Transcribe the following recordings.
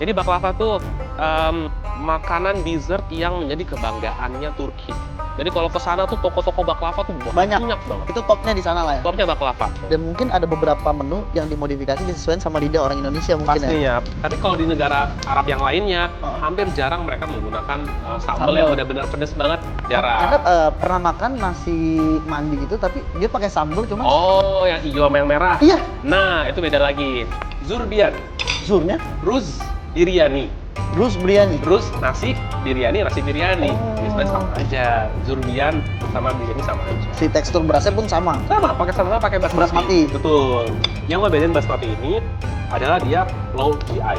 Jadi baklava tuh makanan dessert yang menjadi kebanggaannya Turki. Jadi kalau ke sana tuh toko-toko baklava tuh Banyak. banget. Itu topnya di sana lah ya. Topnya baklava. Dan mungkin ada beberapa menu yang dimodifikasi disesuaikan sama lidah orang Indonesia mungkin ya. Pastinya. Tapi kalau di negara Arab yang lainnya, Oh. hampir jarang mereka menggunakan sambal Sambal. yang benar-benar pedas banget. Jarang. Anda pernah makan nasi mandi gitu tapi dia pakai sambal cuma Oh, yang hijau sama yang merah. iya, Nah, itu beda lagi. Zurbian, zurnya ruz biryani. Rus biryani. Terus nasi biryani, nasi biryani. Oh. Ini sebenarnya sama aja. Zurbian sama biryani sama aja. Si tekstur berasnya pun sama. Sama, pakai basmati. Basmati. Betul. Yang ngebedain basmati ini adalah dia low GI.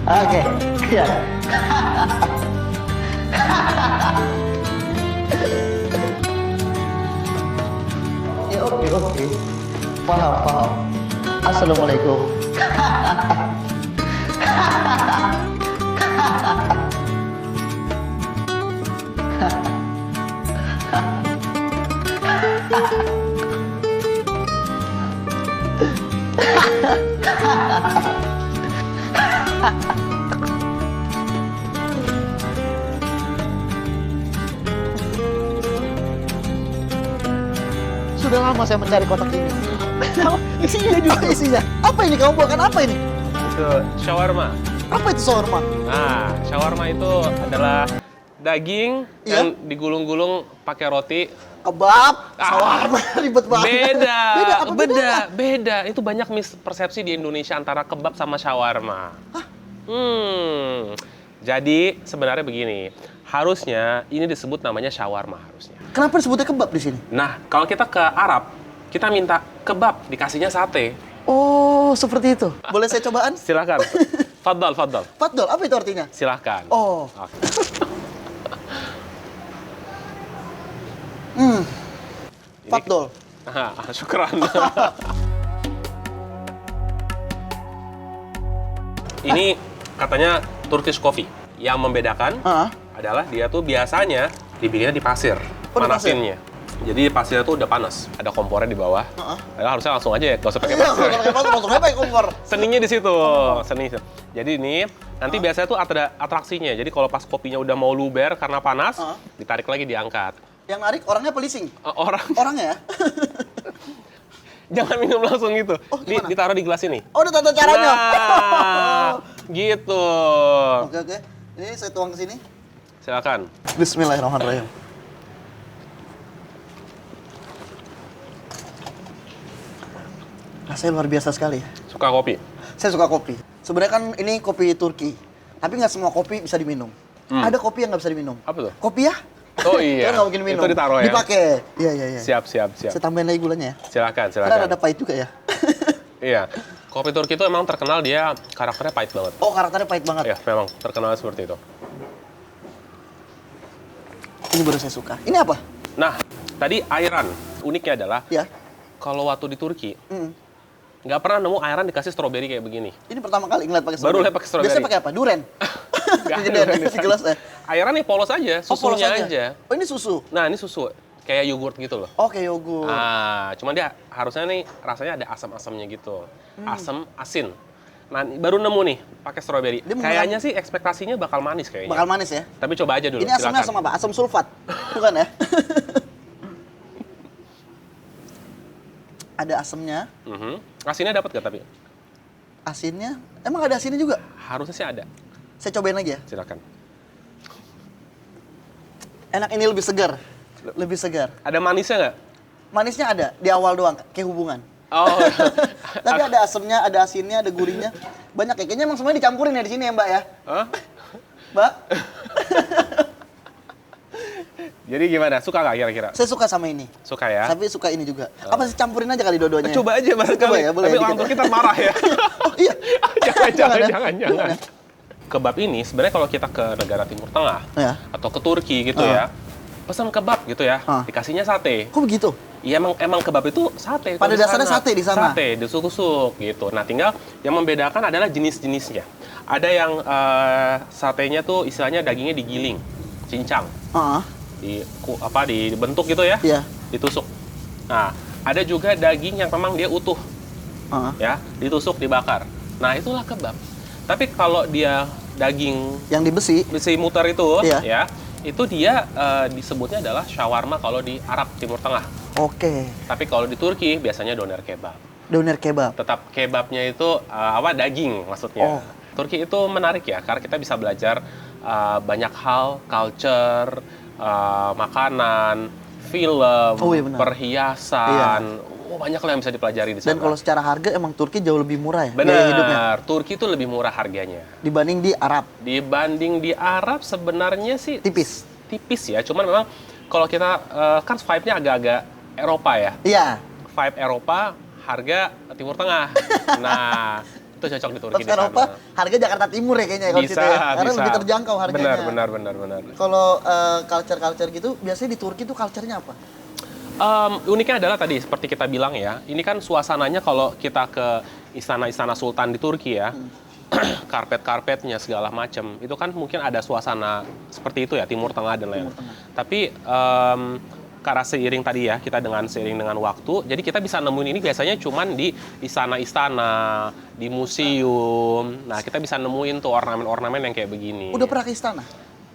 Oke, iya. Ya oke. Paham. Assalamualaikum. Sudah lama saya mencari kotak ini. Isinya juga isinya. Apa ini kamu buatkan apa ini? Itu shawarma. Apa itu shawarma? Nah, shawarma itu adalah daging Iya. yang digulung-gulung pakai roti. Kebab, shawarma, ribet banget. Beda, Apa bedanya? beda. Itu banyak mispersepsi di Indonesia antara kebab sama shawarma. Jadi sebenarnya begini, harusnya ini disebut namanya shawarma harusnya. Kenapa disebutnya kebab di sini? Nah, kalau kita ke Arab, kita minta kebab, dikasihnya sate. Oh, seperti itu. Boleh saya cobaan? Silakan. Faddal. Fadol, apa itu artinya? Silakan. Oh. Oke. Fadol. Syukran. Ini katanya Turkish coffee. Yang membedakan adalah dia tuh biasanya dibikinnya di pasir, Oh, di pasir? manasinnya. Jadi pasirnya tuh udah panas, ada kompornya di bawah. Padahal harusnya langsung aja ya, gak usah pakai Iya, pasir. kalau pakai fadol langsung pakai kompor. Seninya di situ, seni. Jadi ini nanti biasanya tuh ada atraksinya. Jadi kalau pas kopinya udah mau luber karena panas, ditarik lagi diangkat. Yang narik orangnya pelising. Orangnya ya? Jangan minum langsung gitu. Oh, gimana? Ditaruh di gelas ini. Oh, udah tata caranya. Nah, gitu. Oke. Ini saya tuang ke sini. Silakan. Bismillahirrahmanirrahim. Rasanya luar biasa sekali. Suka kopi? Saya suka kopi. Sebenarnya kan ini kopi Turki, tapi nggak semua kopi bisa diminum. Ada kopi yang nggak bisa diminum. Apa tuh? Kopi ya? Oh iya. Kita nggak mungkin minum. Itu ditaruh ya? Dipakai. Iya. Siap. Saya tambahin lagi gulanya ya. Silakan. Karena ada pahit juga ya. Iya. Kopi Turki itu emang terkenal dia karakternya pahit banget. Oh, karakternya pahit banget. Ya, memang terkenal seperti itu. Ini baru saya suka. Ini apa? Nah, tadi airan. Uniknya adalah Ya. kalau waktu di Turki, Mm. nggak pernah nemu airan dikasih stroberi kayak begini. Ini pertama kali ngeliat pakai Baru strawberry. lihat pakai strawberry. Biasanya pakai apa? Duren. Nggak ada Gedean duren di di sana. gelas ya. Airan nih polos aja, Oh, polos susunya aja. Oh, ini susu. Nah, ini susu. kayak yogurt gitu loh. Oke, yogurt. Cuman dia harusnya nih rasanya ada asam-asamnya gitu. Asam, asin. Nah, baru nemu nih pakai strawberry. Kayaknya sih ekspektasinya bakal manis kayaknya. Bakal manis ya? Tapi coba aja dulu, Ini asamnya asam apa? Asam sulfat? Bukan ya? Ada asamnya. Asinnya dapat gak tapi? Asinnya? Emang ada asinnya juga? Harusnya sih ada. Saya cobain lagi ya. Silakan. Enak, ini lebih segar. Lebih segar. Ada manisnya nggak? Manisnya ada, di awal doang, kayak hubungan. Oh. Tapi ada asamnya, ada asinnya, ada gurihnya. Banyak ya, kayaknya emang semuanya dicampurin ya di sini ya Mbak ya? Hah? Mbak? Jadi gimana? Suka nggak kira-kira? Saya suka sama ini. Suka ya? Tapi suka ini juga. Apa sih campurin aja kali dua-duanya? Coba aja barangkali. Coba ya, boleh Tapi ya, orang dikit tua kita marah ya. Oh iya? Jangan. Kebab ini sebenarnya kalau kita ke negara Timur Tengah Ya. atau ke Turki gitu ya, pesan kebab gitu ya, dikasihnya sate. Kok begitu? Iya emang kebab itu sate. Pada dasarnya sate di sana? Sate, ditusuk-tusuk gitu. Nah tinggal yang membedakan adalah jenis-jenisnya. Ada yang satenya tuh istilahnya dagingnya digiling, cincang. Dibentuk gitu ya, Iya. ditusuk. Nah ada juga daging yang memang dia utuh, ya, ditusuk, dibakar. Nah itulah kebab. Tapi kalau dia daging Yang di besi? muter itu, Iya. ya, itu dia disebutnya adalah shawarma kalau di Arab Timur Tengah. Oke. Tapi kalau di Turki biasanya doner kebab. Doner kebab? Tetap kebabnya itu daging maksudnya. Turki itu menarik ya, karena kita bisa belajar banyak hal, culture, makanan, film, iya benar. perhiasan. Banyak lah yang bisa dipelajari di sana. Dan kalau secara harga emang Turki jauh lebih murah ya? Biaya hidupnya? Benar, Turki itu lebih murah harganya. Dibanding di Arab? Dibanding di Arab sebenarnya sih Tipis? Tipis ya, cuman memang kalau kita kan vibe-nya agak-agak Eropa ya. Iya. Vibe Eropa, harga Timur Tengah. Nah, itu cocok di Turki Terus di sana. Eropa, harga Jakarta Timur ya kayaknya kalau Bisa, situ ya? Karena bisa. lebih terjangkau harganya. Benar. Kalau culture-culture gitu, biasanya di Turki tuh culture-nya apa? Uniknya adalah tadi seperti kita bilang ya, ini kan suasananya kalau kita ke istana-istana sultan di Turki ya, karpet-karpetnya segala macam, itu kan mungkin ada suasana seperti itu ya, Timur Tengah dan lain-lain. Tapi karena seiring tadi ya, kita seiring dengan waktu, jadi kita bisa nemuin ini biasanya cuman di istana-istana, di museum. Nah, kita bisa nemuin tuh ornamen-ornamen yang kayak begini. Udah pernah ke istana?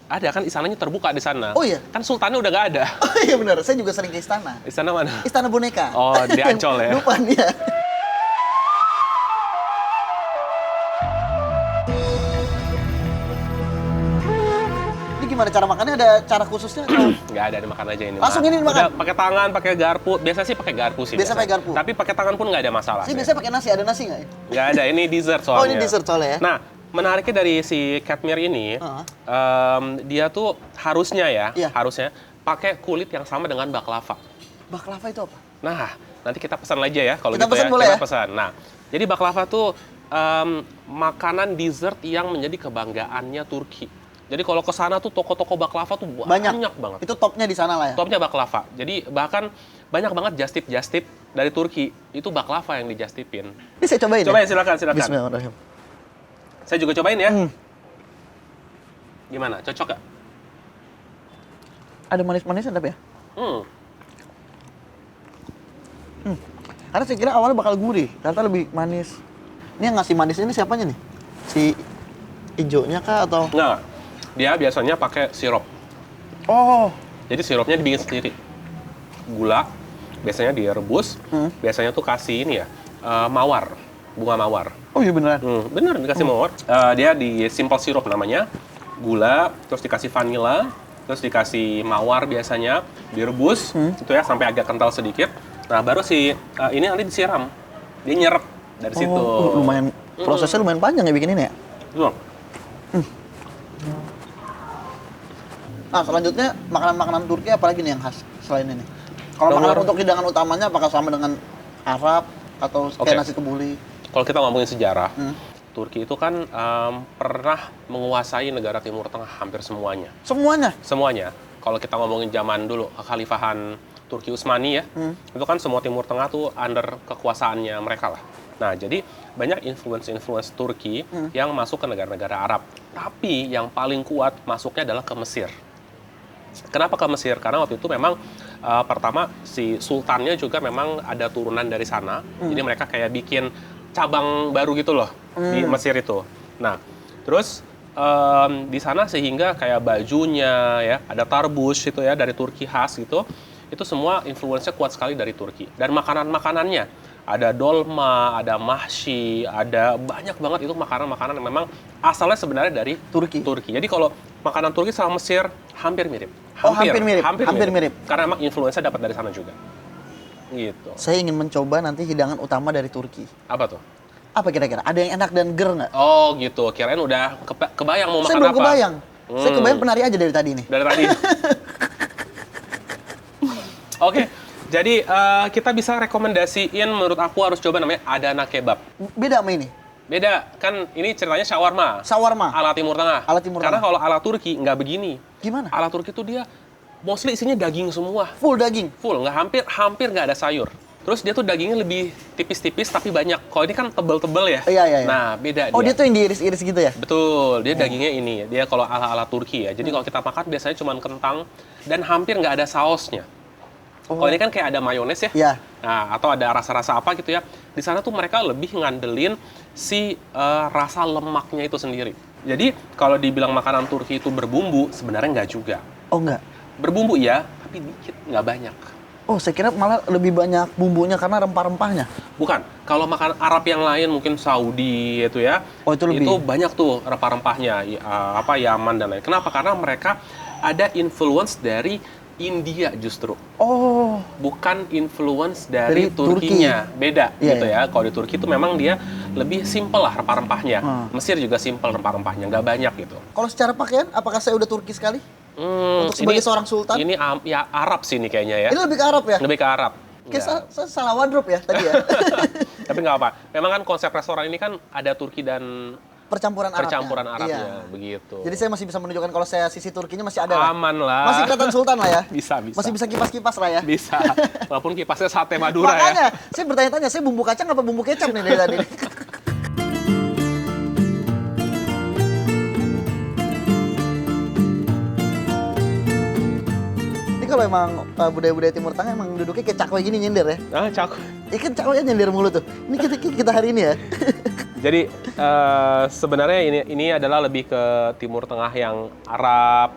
Ada kan, istananya terbuka di sana. Oh iya? Kan sultannya udah nggak ada. Oh iya benar, saya juga sering ke istana. Istana mana? Istana boneka. Oh, di Ancol ya? Depan ya. Ini gimana cara makannya? Ada cara khususnya? Nggak ada, dimakan aja ini. Langsung Mbak. ini dimakan? Udah pakai tangan, pakai garpu. Biasa sih pakai garpu sih. Biasa pakai garpu? Tapi pakai tangan pun nggak ada masalah. Saya biasanya pakai nasi, ada nasi nggak ya? Nggak ada, ini dessert soalnya. Oh ini dessert soalnya ya? Nah, menariknya dari si Katmir ini, dia tuh harusnya Iya. harusnya pakai kulit yang sama dengan baklava. Baklava itu apa? Nah, nanti kita pesan aja ya kalau Kita gitu pesan ya. boleh Kita ya? pesan. Nah, jadi baklava tuh makanan dessert yang menjadi kebanggaannya Turki. Jadi kalau ke sana tuh toko-toko baklava tuh banyak banget. Itu topnya di sana lah ya? Topnya baklava. Jadi bahkan banyak banget just tip dari Turki. Itu baklava yang dijastipin. Ini saya cobain Cobain, ya? silakan. Bismillahirrahmanirrahim. Saya juga cobain ya. Gimana? Cocok gak? Ada manis-manisnya tapi ya? Karena saya kira awalnya bakal gurih, ternyata lebih manis. Ini yang ngasih manis ini siapanya nih? Si hijaunya kah atau? Nggak. Dia biasanya pakai sirup. Oh, Jadi sirupnya dibikin sendiri. Gula, biasanya direbus. Biasanya tuh kasih ini ya, mawar. Bunga mawar. oh iya beneran. Bener, dikasih mawar. Dia di simple sirup namanya. Gula, terus dikasih vanila, terus dikasih mawar biasanya. Direbus, itu ya, sampai agak kental sedikit. Nah, baru ini nanti disiram. Dia nyerap dari situ. Lumayan, prosesnya lumayan panjang ya bikin ini ya? Tuh. Nah, selanjutnya makanan-makanan Turki apalagi nih yang khas selain ini? Kalau Nomor- makanan untuk hidangan utamanya apakah sama dengan Arab atau kayak Oke. nasi kebuli? Kalau kita ngomongin sejarah, Turki itu kan pernah menguasai negara Timur Tengah hampir semuanya. Semuanya? Semuanya. Kalau kita ngomongin zaman dulu, kekhalifahan Turki Utsmani ya, itu kan semua Timur Tengah tuh under kekuasaannya mereka lah. Nah, jadi banyak influence Turki yang masuk ke negara-negara Arab. Tapi yang paling kuat masuknya adalah ke Mesir. Kenapa ke Mesir? Karena waktu itu memang pertama si sultannya juga memang ada turunan dari sana. Jadi mereka kayak bikin cabang baru gitu loh di Mesir itu. Nah, terus di sana sehingga kayak bajunya ya, ada tarbus itu ya dari Turki khas gitu. Itu semua influence-nya kuat sekali dari Turki. Dan makanan-makanannya, ada dolma, ada mahshi, ada banyak banget itu makanan-makanan yang memang asalnya sebenarnya dari Turki. Jadi kalau makanan Turki sama Mesir hampir mirip. Hampir mirip. Karena emang influence-nya dapat dari sana juga. Gitu. Saya ingin mencoba nanti hidangan utama dari Turki. Apa tuh? Apa kira-kira? Ada yang enak dan ger nggak? Oh gitu, kirain udah kebayang mau Saya makan belum apa. kebayang. Saya kebayang penari aja dari tadi nih. Dari tadi. Oke, jadi kita bisa rekomendasiin menurut aku harus coba namanya Adana Kebab. Beda sama ini. Beda, kan ini ceritanya shawarma. Shawarma. Ala Timur Tengah. Ala Timur Karena Tengah. kalau ala Turki nggak begini. Gimana? Ala Turki tuh dia mostly isinya daging semua. Full daging. Full, nggak hampir nggak ada sayur. Terus dia tuh dagingnya lebih tipis-tipis tapi banyak. Kalau ini kan tebel-tebel ya. Iya. Nah, beda Oh, dia dia. tuh yang diiris-iris gitu ya? Betul, dia dagingnya ini. Dia kalau ala-ala Turki ya. Jadi kalau kita makan biasanya cuma kentang dan hampir nggak ada sausnya. Kalau ini kan kayak ada mayones ya. Iya. Nah, atau ada rasa-rasa apa gitu ya. Di sana tuh mereka lebih ngandelin si rasa lemaknya itu sendiri. Jadi kalau dibilang makanan Turki itu berbumbu, sebenarnya nggak juga. Oh, enggak. Berbumbu iya, tapi dikit, nggak banyak. Oh, saya kira malah lebih banyak bumbunya karena rempah-rempahnya. Bukan, kalau makan Arab yang lain mungkin Saudi itu ya. Oh, itu lebih. Itu banyak tuh rempah-rempahnya, Yaman dan lain. Kenapa? Karena mereka ada influence dari India justru. Oh, Bukan influence Dari dari Turkinya. Beda Iya, gitu iya. ya. Kalau di Turki itu memang dia lebih simple lah rempah-rempahnya. Mesir juga simple rempah-rempahnya, nggak banyak gitu. kalau secara pakaian, apakah saya udah Turki sekali? Untuk ini- sebagai seorang sultan? Ini ya Arab sih ini kayaknya ya. Ini lebih ke Arab ya? Lebih ke Arab. Kayak Ya. saya salah wardrobe ya tadi ya. Tapi nggak apa. Memang kan konsep restoran ini kan ada Turki dan Percampuran Arabnya, Iya. begitu. Jadi saya masih bisa menunjukkan kalau saya sisi Turkinya masih ada lah. Aman lah. Masih kelihatan sultan lah ya. Bisa. Masih bisa kipas-kipas lah ya. Bisa. Walaupun kipasnya sate Madura ya. Makanya, saya bertanya-tanya, saya bumbu kacang apa bumbu kecap nih dari tadi? Ini kalau emang budaya-budaya Timur Tengah emang duduknya kayak cakwe gini nyender ya. Ah, cakep. Ikan cakwe nyender mulu tuh. Ini kita hari ini ya. Jadi sebenarnya ini adalah lebih ke Timur Tengah yang Arab,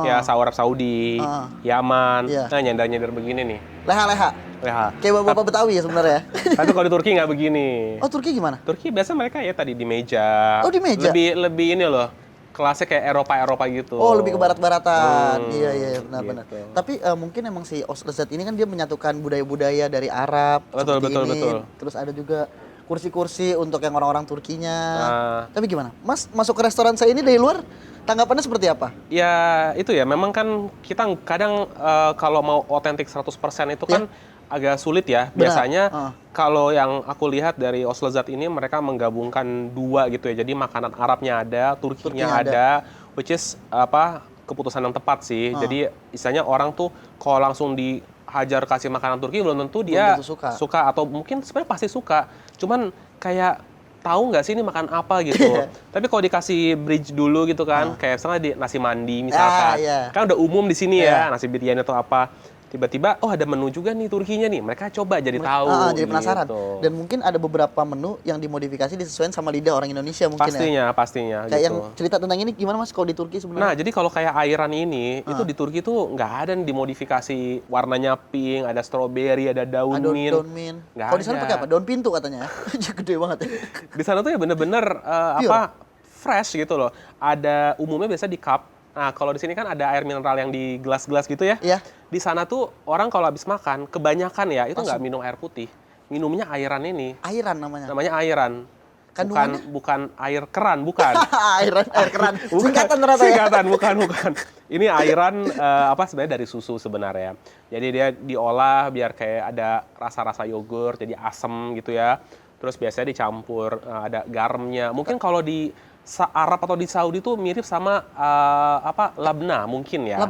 ya Arab Saudi, Yaman. Iya. Nah, nyender-nyender begini nih. Leha-leha. Ya. Kayak bapak-bapak Betawi ya sebenarnya. Tapi kalau di Turki nggak begini. Oh, Turki gimana? Turki biasa mereka ya tadi di meja. Oh, di meja? Lebih ini loh. Kelasnya kayak Eropa gitu. Oh, lebih ke barat-baratan. Iya, benar-benar. gitu. Tapi mungkin emang si Oslezat ini kan dia menyatukan budaya-budaya dari Arab. Betul, seperti ini. betul. Terus ada juga kursi-kursi untuk yang orang-orang Turkinya. Nah. Tapi gimana? Mas masuk ke restoran saya ini dari luar, tanggapannya seperti apa? Ya itu ya, memang kan kita kadang kalau mau otentik 100% itu kan agak sulit ya. Benar. Biasanya kalau yang aku lihat dari Oslezat ini mereka menggabungkan dua gitu ya. Jadi makanan Arabnya ada, Turkinya ada, which is keputusan yang tepat sih. Jadi istilahnya orang tuh kalau langsung dihajar kasih makanan Turki belum tentu dia tentu suka atau mungkin sebenarnya pasti suka. Cuman kayak tahu nggak sih ini makan apa gitu. Tapi kalau dikasih bridge dulu gitu kan, kayak misalnya di nasi mandi misalkan. Kan udah umum di sini ya, nasi biryani atau apa. Tiba-tiba, oh ada menu juga nih Turkinya nih. Mereka coba jadi tahu. Jadi penasaran. Gitu. Dan mungkin ada beberapa menu yang dimodifikasi disesuaikan sama lidah orang Indonesia mungkin ya. Pastinya. Kayak gitu. yang cerita tentang ini gimana Mas kalau di Turki sebenarnya? Nah, jadi kalau kayak airan ini, itu di Turki tuh nggak ada yang dimodifikasi warnanya pink, ada strawberry, ada daun mint. Daun mint. Nggak Kalau di sana ada. pakai apa? Daun pintu katanya. Gede banget ya. Di sana tuh ya bener-bener fresh gitu loh. Ada umumnya biasa di cup. Nah, kalau di sini kan ada air mineral yang di gelas-gelas gitu ya. Iya. Di sana tuh orang kalau habis makan, kebanyakan ya itu nggak minum air putih. Minumnya airan ini. Airan namanya. Namanya airan. Kandungannya? Bukan air keran, bukan. air keran. Bukan. Singkatan ternyata ya. Singkatan, bukan. Ini airan sebenarnya dari susu sebenarnya. Jadi dia diolah biar kayak ada rasa-rasa yogurt, jadi asem gitu ya. Terus biasanya dicampur ada garamnya. Mungkin kalau di Arab atau di Saudi tuh mirip sama labna mungkin ya.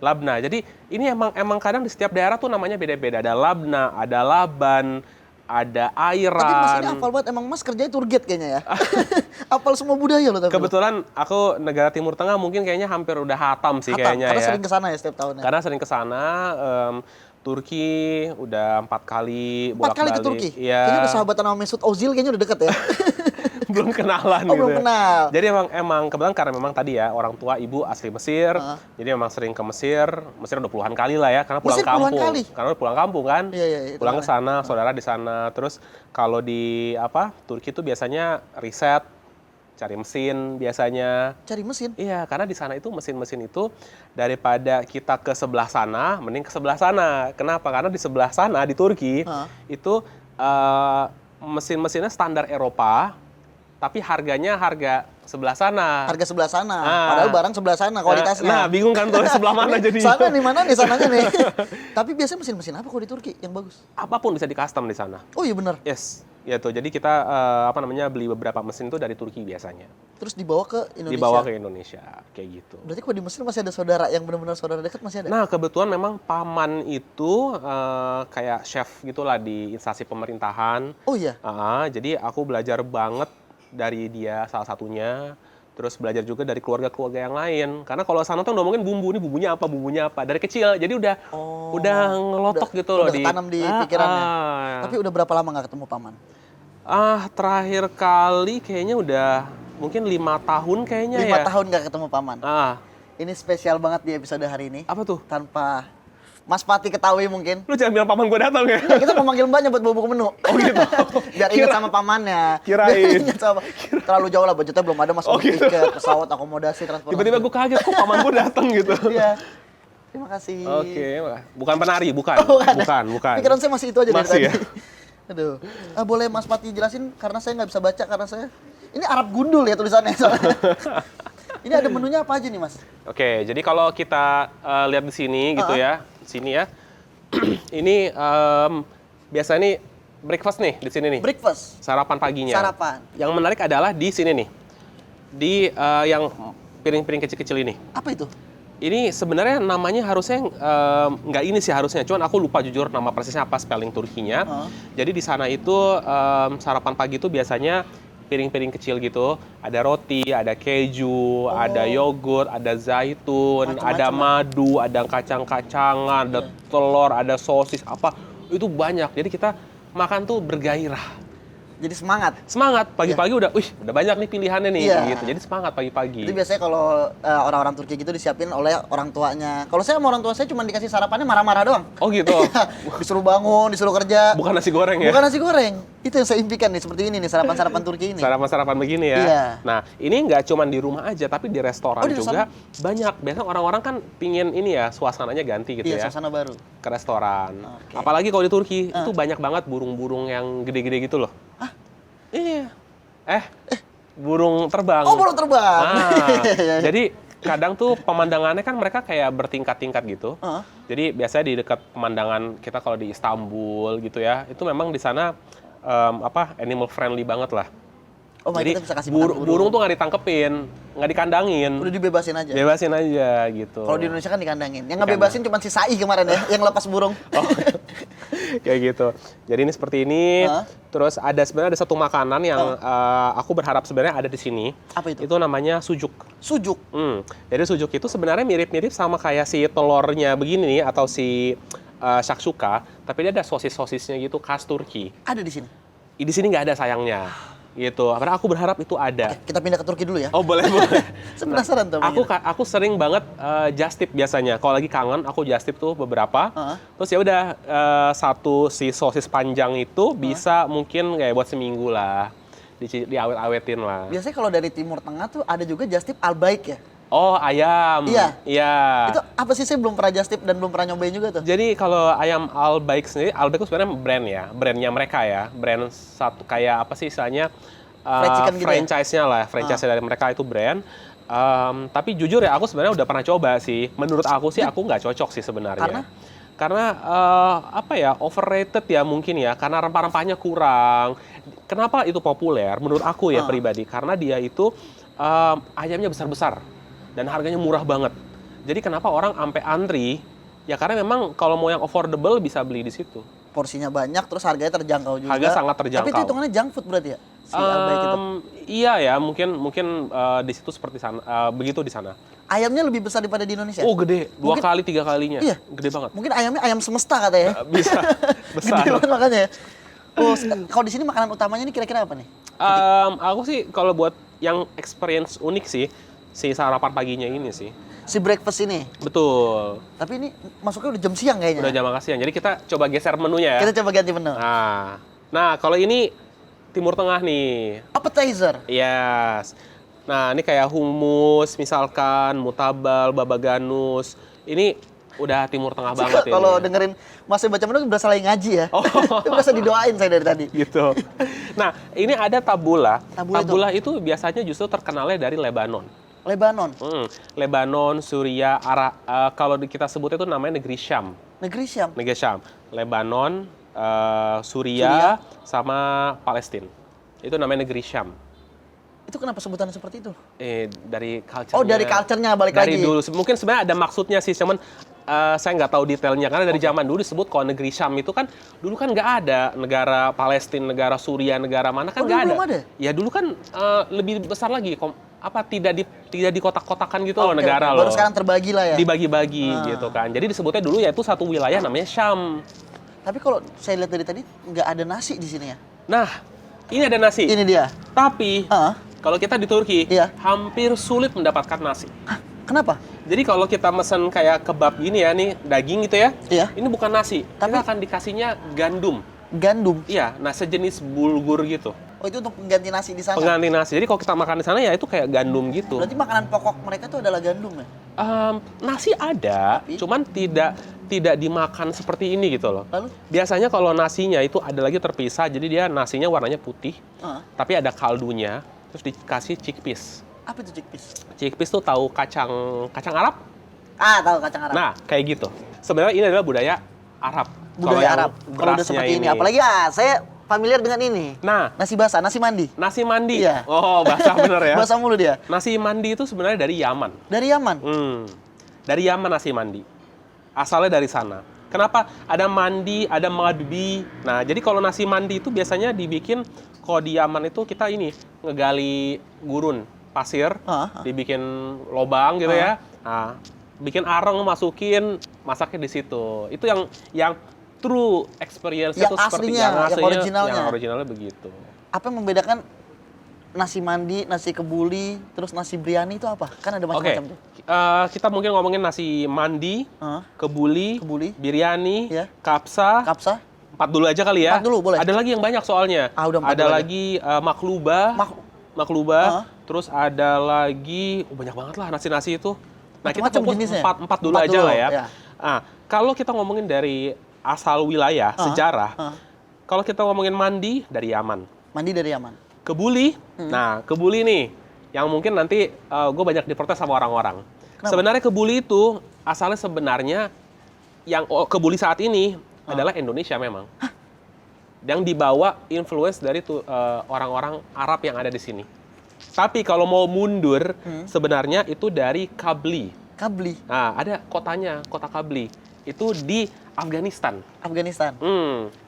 Labna. Jadi ini emang kadang di setiap daerah tuh namanya beda-beda. Ada labna, ada laban, ada Tapi Mas ini Iran. hafal banget, emang Mas kerjanya tour guide kayaknya ya. Hafal semua budaya loh tapi. Kebetulan aku negara Timur Tengah mungkin kayaknya hampir udah hatam sih Hatam, kayaknya karena ya. sering kesana ya setiap tahunnya. Karena sering ke sana, Turki udah 4 kali 4 kali ke bolak-balik. Turki? Iya. Kayaknya udah sahabatan sama Mesut Ozil, kayaknya udah deket ya. Belum kenalan Oh, gitu. belum ya. kenal. Jadi emang kebetulan karena memang tadi ya orang tua ibu asli Mesir. Jadi memang sering ke Mesir. Mesir udah puluhan kali lah ya karena pulang Mesir puluhan kampung. kali? Karena udah pulang kampung kan. Iya, iya, itu Pulang ke makanya. sana, saudara di sana. Terus kalau di Turki itu biasanya riset, cari mesin biasanya. Cari mesin. Iya, karena di sana itu mesin-mesin itu daripada kita ke sebelah sana, mending ke sebelah sana. Kenapa? Karena di sebelah sana di Turki itu mesin-mesinnya standar Eropa, tapi harganya harga sebelah sana. Harga sebelah sana. Ah. Padahal barang sebelah sana kualitasnya. Nah, bingung kan tuh sebelah mana jadi. Sana nih, mana nih sananya nih. Tapi biasanya mesin-mesin apa kalau di Turki yang bagus? Apapun bisa di custom di sana. Oh iya benar. Yes, ya tuh. Jadi kita beli beberapa mesin itu dari Turki biasanya. Terus dibawa ke Indonesia. Dibawa ke Indonesia kayak gitu. Berarti kalau di Mesir masih ada saudara yang benar-benar saudara dekat masih ada? Nah, kebetulan memang paman itu kayak chef gitulah di instansi pemerintahan. Oh iya. Jadi aku belajar banget dari dia salah satunya. Terus belajar juga dari keluarga-keluarga yang lain. Karena kalau sana tuh ngomongin bumbu, ini bumbunya apa. Dari kecil, jadi udah ngelotok gitu loh. Udah ketanam di pikirannya. Tapi udah berapa lama nggak ketemu paman? Terakhir kali kayaknya udah mungkin 5 tahun kayaknya 5 ya. tahun nggak ketemu paman. Ah, Ini spesial banget di episode hari ini. apa tuh? Tanpa Mas Pati ketahui mungkin. Lu jangan bilang paman gue datang ya. Nah, kita memanggil mbaknya buat bawa buku menu. Oh gitu. Biar ingat sama pamannya. Kirain. Biar ingat sama. Terlalu jauh lah budgetnya, belum ada mas. Oh, gitu. Tiket, pesawat, akomodasi, transportasi. Tiba-tiba gue kaget kok paman gue datang gitu. Iya. Terima kasih. Oke, bukan penari, bukan. Bukan. Pikiran saya masih itu aja dari Masih tadi. ya? Aduh. Boleh Mas Pati jelasin karena saya nggak bisa baca karena saya ini Arab gundul ya tulisannya soalnya. Ini ada menunya apa aja nih Mas? Oke, jadi kalau kita lihat di sini gitu ya, sini ya. Ini biasa nih breakfast nih di sini nih. Breakfast. Sarapan paginya. Sarapan. Yang menarik adalah di sini nih. Di yang piring-piring kecil-kecil ini. Apa itu? Ini sebenarnya namanya harusnya nggak ini sih harusnya. Cuman aku lupa jujur nama persisnya apa spelling Turkinya. Jadi di sana itu sarapan pagi itu biasanya piring-piring kecil gitu. Ada roti, ada keju, ada yogurt, ada zaitun, ada madu, ada kacang-kacangan, ada telur, ada sosis, apa. Itu banyak. Jadi kita makan tuh bergairah. Jadi semangat. Semangat, pagi-pagi udah banyak nih pilihannya nih, Iya. gitu. Jadi semangat pagi-pagi. Itu biasanya kalau orang-orang Turki gitu disiapin oleh orang tuanya. Kalau saya sama orang tua saya cuma dikasih sarapannya marah-marah doang. Oh gitu. Disuruh bangun, disuruh kerja. Bukan nasi goreng ya? Bukan nasi goreng. Itu yang saya impikan nih, seperti ini nih, sarapan-sarapan Turki ini. Sarapan-sarapan begini ya. Iya. Nah, ini nggak cuma di rumah aja, tapi di restoran di juga banyak. Biasanya orang-orang kan pingin ini ya, suasananya ganti gitu Iya, ya. suasana baru. Ke restoran. Oke. Apalagi kalau di Turki, itu banyak banget burung-burung yang gede-gede gitu loh. Hah? Iya. Burung terbang. Oh, burung terbang. Jadi kadang tuh pemandangannya kan mereka kayak bertingkat-tingkat gitu. Jadi biasanya di dekat pemandangan kita kalau di Istanbul gitu ya, itu memang di sana animal friendly banget lah. Oh, Jadi kita bisa kasih makan burung tuh nggak ditangkepin, nggak dikandangin. Udah dibebasin aja. Bebasin aja gitu. Kalau di Indonesia kan dikandangin. Yang ngebebasin cuma si Sai kemarin ya, yang lepas burung. Kayak gitu. Jadi ini seperti ini. Terus sebenarnya ada satu makanan yang aku berharap sebenarnya ada di sini. Apa itu? Itu namanya sujuk. Sujuk. Jadi sujuk itu sebenarnya mirip-mirip sama kayak si telurnya begini nih, atau si shakshuka, tapi dia ada sosis-sosisnya gitu khas Turki. Ada di sini. Di sini nggak ada sayangnya. Gitu. Karena aku berharap itu ada. Kita pindah ke Turki dulu ya. Oh, boleh. Saya penasaran tuh. Aku sering banget just tip biasanya. Kalau lagi kangen, aku just tip tuh beberapa. Terus ya udah satu si sosis panjang itu bisa mungkin kayak buat seminggu lah. Diawet-awetin lah. Biasanya kalau dari Timur Tengah tuh ada juga just tip Albaik ya. Oh, ayam. Iya. Iya. Itu apa sih, saya belum pernah just tip dan belum pernah nyobain juga tuh. Jadi kalau ayam Albaik sendiri, Albaik itu sebenarnya brand ya, brandnya mereka ya, brand satu kayak apa sih istilahnya, Fried chicken gitu ya? franchise-nya lah, franchise dari mereka itu brand. Tapi jujur ya, aku sebenarnya udah pernah coba sih. Menurut aku sih, aku nggak cocok sih sebenarnya. Karena apa ya, overrated ya mungkin ya, karena rempah-rempahnya kurang. Kenapa itu populer? Menurut aku ya pribadi, karena dia itu ayamnya besar-besar dan harganya murah banget. Jadi kenapa orang sampai antri? Ya karena memang kalau mau yang affordable bisa beli di situ. porsinya banyak, terus harganya terjangkau juga. Harga sangat terjangkau. Tapi itu hitungannya junk food berarti ya? Si Al-Baik itu. Iya ya, mungkin di situ seperti sana, begitu di sana. Ayamnya lebih besar daripada di Indonesia? Oh gede, 2 Mungkin- kali 3 kalinya. Iya. Gede banget. Mungkin ayamnya ayam semesta katanya. Bisa besar. Gede banget makanya. Oh, kalau di sini makanan utamanya ini kira-kira apa nih? Aku sih kalau buat yang experience unik sih, si sarapan paginya ini sih. Si breakfast ini. Betul. Tapi ini masuknya udah jam siang kayaknya. Udah jam makan siang. Jadi kita coba geser menunya ya. Kita coba ganti menu. Nah kalau ini Timur Tengah nih. Appetizer. Yes. Nah, ini kayak hummus, misalkan, mutabal, babaganus. Ini udah Timur Tengah banget ini. Kalau dengerin Mas baca menu berasa lagi ngaji ya. Oh. Itu berasa didoain saya dari tadi. Gitu. Nah, ini ada tabula. Tabula Itu biasanya justru terkenalnya dari Lebanon. Lebanon. Lebanon, Suriah, kalau kita sebutnya itu namanya negeri Syam. Negeri Syam. Negeri Syam. Lebanon, Suriah, sama Palestina. Itu namanya negeri Syam. Itu kenapa sebutannya seperti itu? Dari culture-nya. Oh, dari culture-nya balik dari lagi. dulu. Mungkin sebenarnya ada maksudnya sih, cuman saya nggak tahu detailnya. Karena dari zaman dulu disebut kalau negeri Syam itu kan, dulu kan nggak ada negara Palestina, negara Suriah, negara mana kan nggak ada. Belum ada. Ya dulu kan lebih besar lagi. Tidak di kotak-kotakan gitu loh negara loh. Baru sekarang terbagi lah ya. Dibagi-bagi gitu kan. Jadi disebutnya dulu yaitu satu wilayah namanya Syam. Tapi kalau saya lihat dari tadi nggak ada nasi di sini ya. Nah, ini ada nasi. Ini dia. Tapi kalau kita di Turki, Iya. hampir sulit mendapatkan nasi. Hah, kenapa? Jadi kalau kita mesen kayak kebab gini ya, nih daging gitu ya, Iya. ini bukan nasi. Tapi- Kita akan dikasihnya gandum. Gandum. Iya, nah sejenis bulgur gitu. Oh, itu untuk pengganti nasi di sana. Pengganti nasi. Jadi kalau kita makan di sana ya itu kayak gandum gitu. Berarti makanan pokok mereka itu adalah gandum ya? Nasi ada, Tapi? cuman tidak dimakan seperti ini gitu loh. Lalu? Biasanya kalau nasinya itu ada lagi terpisah, jadi dia nasinya warnanya putih, tapi ada kaldunya, terus dikasih chickpeas. Apa itu chickpeas? Chickpeas tuh tahu kacang Arab? Tahu kacang Arab. Nah, kayak gitu. Sebenarnya ini adalah budaya Arab. Budaya Arab. Kalau udah berasnya seperti ini. Apalagi saya familiar dengan ini. Nah, Nasi basah, nasi mandi. nasi mandi. Iya. Oh, basah bener ya. Basah mulu dia. Nasi mandi itu sebenarnya dari Yaman. Dari Yaman. Dari Yaman nasi mandi. Asalnya dari sana. Kenapa? Ada mandi, ada madbi. Nah, jadi kalau nasi mandi itu biasanya dibikin, kalau di Yaman itu kita ini, ngegali gurun, pasir, dibikin lobang gitu ya. Nah, bikin areng, masukin, masaknya di situ. Itu yang true experience Yang itu seperti aslinya, yang originalnya. Yang originalnya begitu. Apa yang membedakan nasi mandi, nasi kebuli, terus nasi biryani itu apa? Kan ada Oke, macam-macam tuh. kita mungkin ngomongin nasi mandi, kebuli, biryani, Ya. kapsa. Kapsa. 4 dulu aja kali ya. 4 dulu, boleh. Ada lagi yang banyak soalnya. Udah 4 ada dulu lagi makluba. Terus ada lagi banyak banget lah nasi-nasi itu. Nah, kita Macam-macam fokus jenisnya. 4 dulu 4 aja dulu, lah ya. ya. Nah, kalau kita ngomongin dari asal wilayah, sejarah. Kalau kita ngomongin mandi dari Yaman. Mandi dari Yaman. Kebuli. Nah, kebuli nih yang mungkin nanti gue banyak diprotes sama orang-orang. Kenapa? Sebenarnya kebuli itu asalnya sebenarnya yang kebuli saat ini adalah Indonesia memang. Yang dibawa influence dari orang-orang Arab yang ada di sini. Tapi kalau mau mundur, sebenarnya itu dari Kabli. Kabli. Nah, ada kotanya, kota Kabli. Itu di Afghanistan. Afghanistan.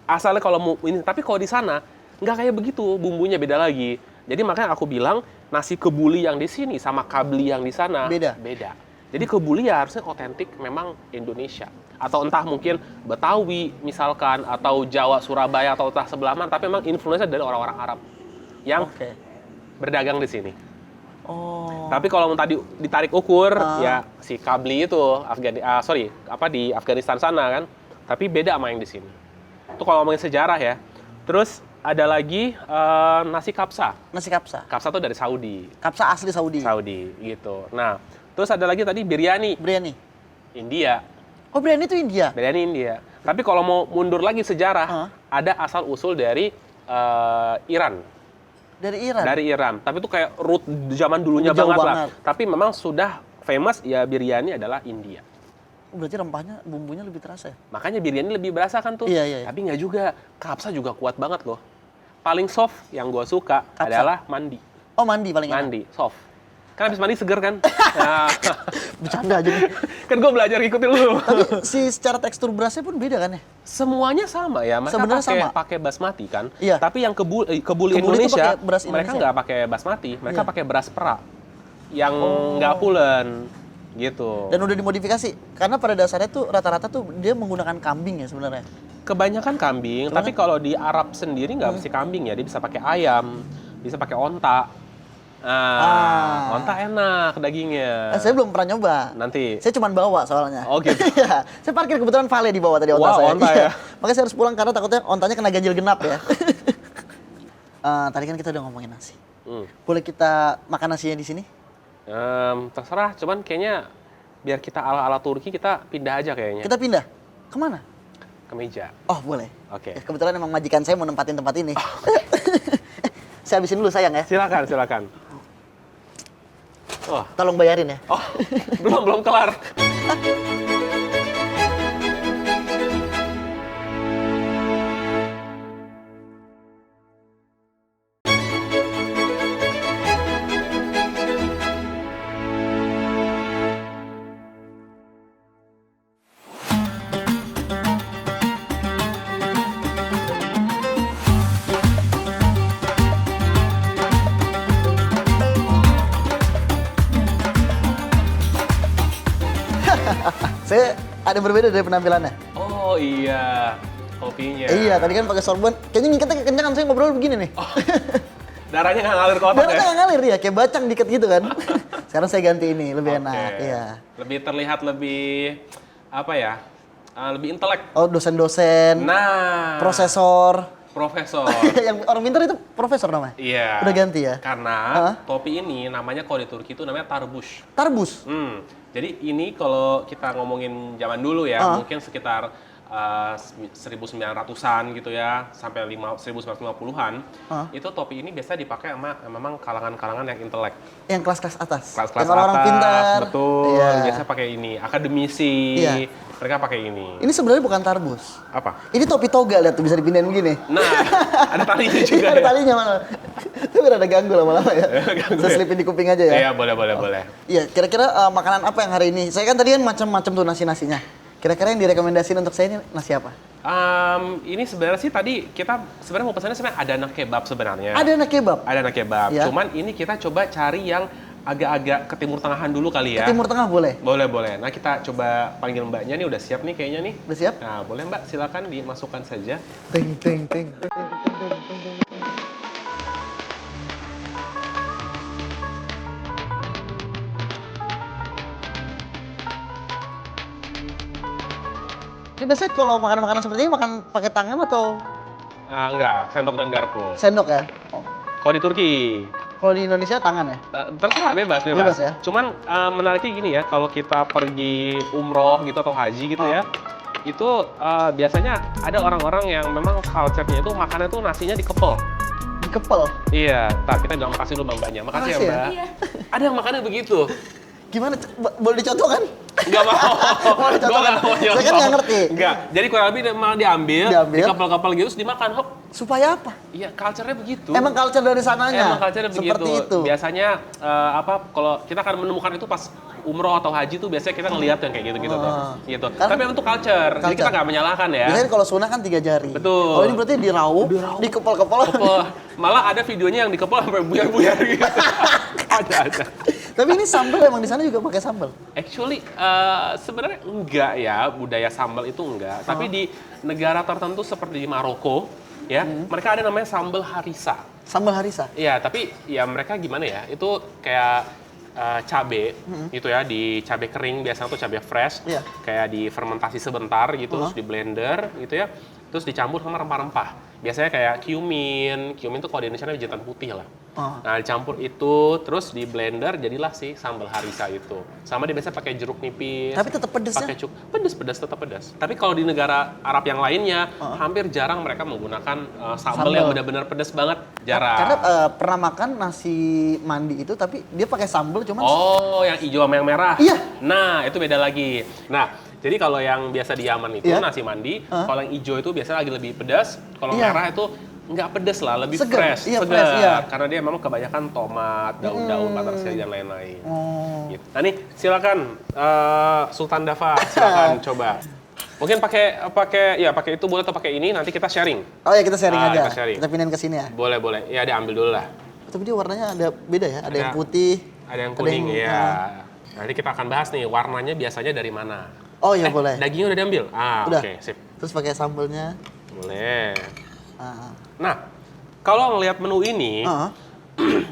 Asalnya kalau mau ini, tapi kalau di sana nggak kayak begitu, bumbunya beda lagi. Jadi makanya aku bilang nasi kebuli yang di sini sama kabli yang di sana Beda. Jadi kebuli ya harusnya otentik memang Indonesia. Atau entah mungkin Betawi misalkan, atau Jawa, Surabaya, atau entah sebelah mana, tapi memang influencer dari orang-orang Arab yang berdagang di sini. Tapi kalau tadi ditarik ukur, ya si kabli itu di Afghanistan sana kan. Tapi beda sama yang di sini. Itu kalau ngomongin sejarah ya. Terus ada lagi nasi kapsa. Nasi kapsa. Kapsa itu dari Saudi. Kapsa asli Saudi. Saudi gitu. Nah, terus ada lagi tadi biryani. Biryani. India. Oh, biryani itu India. Biryani India. Tapi kalau mau mundur lagi sejarah, ada asal usul dari Iran. Dari Iran. Dari Iran. Tapi itu kayak root zaman dulunya Jauh banget lah. banget. Tapi memang sudah famous ya biryani adalah India. Berarti rempahnya, bumbunya lebih terasa ya? Makanya biryani lebih berasa kan tuh. Iya. Tapi nggak juga. Kapsa juga kuat banget loh. Paling soft yang gue suka Kapsa. adalah mandi. Oh, mandi paling enak. Mandi, soft. Kan habis mandi seger kan? Nah, Bercanda aja nih. kan gue belajar ikutin lu. Tapi secara tekstur berasnya pun beda kan ya? Semuanya sama ya, mereka Sebenarnya pakai basmati kan. Iya. Tapi yang kebuli Kebuli itu Indonesia, pakai beras mereka Indonesia. nggak pakai basmati, mereka Iya. pakai beras perak yang nggak pulen gitu. Dan udah dimodifikasi. Karena pada dasarnya tuh rata-rata tuh dia menggunakan kambing ya sebenarnya. Kebanyakan kambing, tapi kalau di Arab sendiri nggak mesti kambing ya, dia bisa pakai ayam, bisa pakai onta. Onta enak dagingnya. Saya belum pernah nyoba. Nanti. Saya cuma bawa soalnya. Oh gitu. Iya. Saya parkir kebetulan Vale di bawah tadi onta Wow, saya. onta Iya. ya. Makanya saya harus pulang karena takutnya ontanya kena ganjil genap ya. Tadi kan kita udah ngomongin nasi. Boleh kita makan nasinya di sini? Terserah, cuman kayaknya biar kita ala-ala Turki kita pindah aja kayaknya Kita pindah. Kemana? ke meja. Oh boleh. Oke. Ya, kebetulan emang majikan saya mau nempatin tempat ini. Saya habisin dulu sayang ya. Silakan, silakan. Oh, Tolong bayarin ya. oh, belum kelar. Saya ada berbeda dari penampilannya. Oh iya, kopinya. Iya, tadi kan pakai sorban. Kayaknya ngikatnya kekencangan saya ngobrol begini nih. Darahnya nggak ngalir ke otak Darahnya ya? nggak ngalir ya, kayak bacang dikit gitu kan. Sekarang saya ganti ini, lebih Oke. enak. Iya. Lebih terlihat lebih apa ya? Lebih intelek. Oh, dosen-dosen, Nah, prosesor. profesor. Yang orang pintar itu profesor namanya? Iya. Udah ganti ya? Karena Hah? topi ini namanya kalau di Turki itu namanya tarbush. Tarbus. Jadi ini kalau kita ngomongin zaman dulu ya, mungkin sekitar 1900-an gitu ya, sampai 1950-an, itu topi ini biasa dipakai sama memang kalangan-kalangan yang intelek. Yang kelas-kelas atas. Kelas-kelas yang orang-orang atas, pintar. betul. Iya. Biasa pakai ini, akademisi, Iya. mereka pakai ini. Ini sebenarnya bukan tarbus. Apa? Ini topi toga, lihat tuh bisa dipindahin begini. Nah, ada talinya juga Iya, ada ya. talinya malah. Tapi rada ganggu lama-lama ya. Ganggu Saya ya. selipin di kuping aja ya. Iya, boleh. Iya, kira-kira makanan apa yang hari ini? Saya kan tadi kan macam-macam tuh nasi-nasinya. Kira-kira yang direkomendasiin untuk saya ini nasi apa? Ini sebenarnya sih tadi kita sebenarnya mau pesannya sebenarnya ada anak kebab sebenarnya. Ada anak kebab. Ada anak kebab. Ya. Cuman ini kita coba cari yang agak-agak ke timur tengahan dulu kali ya. Ke Timur Tengah boleh? Boleh. Nah, kita coba panggil mbaknya nih, udah siap nih kayaknya nih. Udah siap? Nah, boleh mbak, silakan dimasukkan saja. Ting ting ting. Ini biasanya kalau makan makanan seperti ini makan pakai tangan atau Enggak, sendok dan garpu. sendok ya? Oh. Kalau di Turki, Kalau di Indonesia tangan ya? terserah bebas. Bebas ya? Cuman menariknya gini ya, kalau kita pergi umroh gitu atau haji gitu ya, itu biasanya ada orang-orang yang memang culture-nya itu makannya tuh nasinya dikepel. Dikepel. Iya, ntar kita bilang makasih dulu mbaknya. Makasih ya Makasih ya. mbak. Ada yang makannya begitu. Gimana? Boleh dicontohkan? Enggak mau. Boleh Gua nggak mau Saya kan nggak ngerti. Enggak. Jadi kurang lebih malah diambil, Diambil. dikepel-kepel gitu terus dimakan. Hop. Supaya apa? Iya, culture-nya begitu. Emang culture dari sananya? Emang culture-nya begitu. Seperti itu? Biasanya kalau kita akan menemukan itu pas umroh atau haji tuh biasanya kita ngelihat yang kayak gitu-gitu tuh. Gitu. Karena- Tapi untuk culture. Jadi kita nggak menyalahkan ya. Biasanya kalau sunnah kan 3 jari. Betul. Kalau ini berarti diraup, dikepel-kepel. Kepel. Malah ada videonya yang dikepel sampai buyar-buyar gitu. ada. Tapi ini sambal emang di sana juga pakai sambal. Actually, sebenarnya enggak ya, budaya sambal itu enggak. Tapi di negara tertentu seperti di Maroko, ya, mereka ada namanya sambal harissa. Sambal harissa. Iya, tapi ya mereka gimana ya, itu kayak cabe gitu ya, di cabe kering biasanya tuh cabe fresh, Iya. kayak difermentasi sebentar gitu, terus di blender gitu ya, terus dicampur sama rempah-rempah. Biasanya kayak cumin tuh kalau di Indonesia namanya jintan putih lah. Nah dicampur itu, terus di blender jadilah si sambal harissa itu. Sama dia biasanya pakai jeruk nipis. Tapi tetap pedes ya? Pakai pedes, tetap pedas. Tapi kalau di negara Arab yang lainnya, hampir jarang mereka menggunakan sambal yang Sambal. benar-benar pedas banget. Jarang. Karena pernah makan nasi mandi itu tapi dia pakai sambal cuman Oh, yang hijau sama yang merah? Iya. Nah, itu beda lagi. Nah, jadi kalau yang biasa di Yaman itu Iya. nasi mandi, kalau yang hijau itu biasanya lagi lebih pedas, kalau Iya. merah itu nggak pedes lah, lebih Segar, fresh, iya, segar. fresh, iya. Karena dia memang kebanyakan tomat, daun-daun, parsley dan lain-lain. Oh. Gitu. Nah nih, silakan Sultan Dava, silakan coba. Mungkin pakai itu boleh atau pakai ini, nanti kita sharing. Oh ya, kita sharing aja. Kita sharing. Kita pindahin ke sini ya. Boleh. Ya diambil dulu lah. Tapi dia warnanya ada beda ya, ada yang putih. Ada yang kuning, ya. Nanti kita akan bahas nih, warnanya biasanya dari mana. Oh iya boleh. Dagingnya udah diambil? Udah. Oke, sip. Terus pakai sambelnya. Boleh. Ah. Nah, kalau ngelihat menu ini, Ah.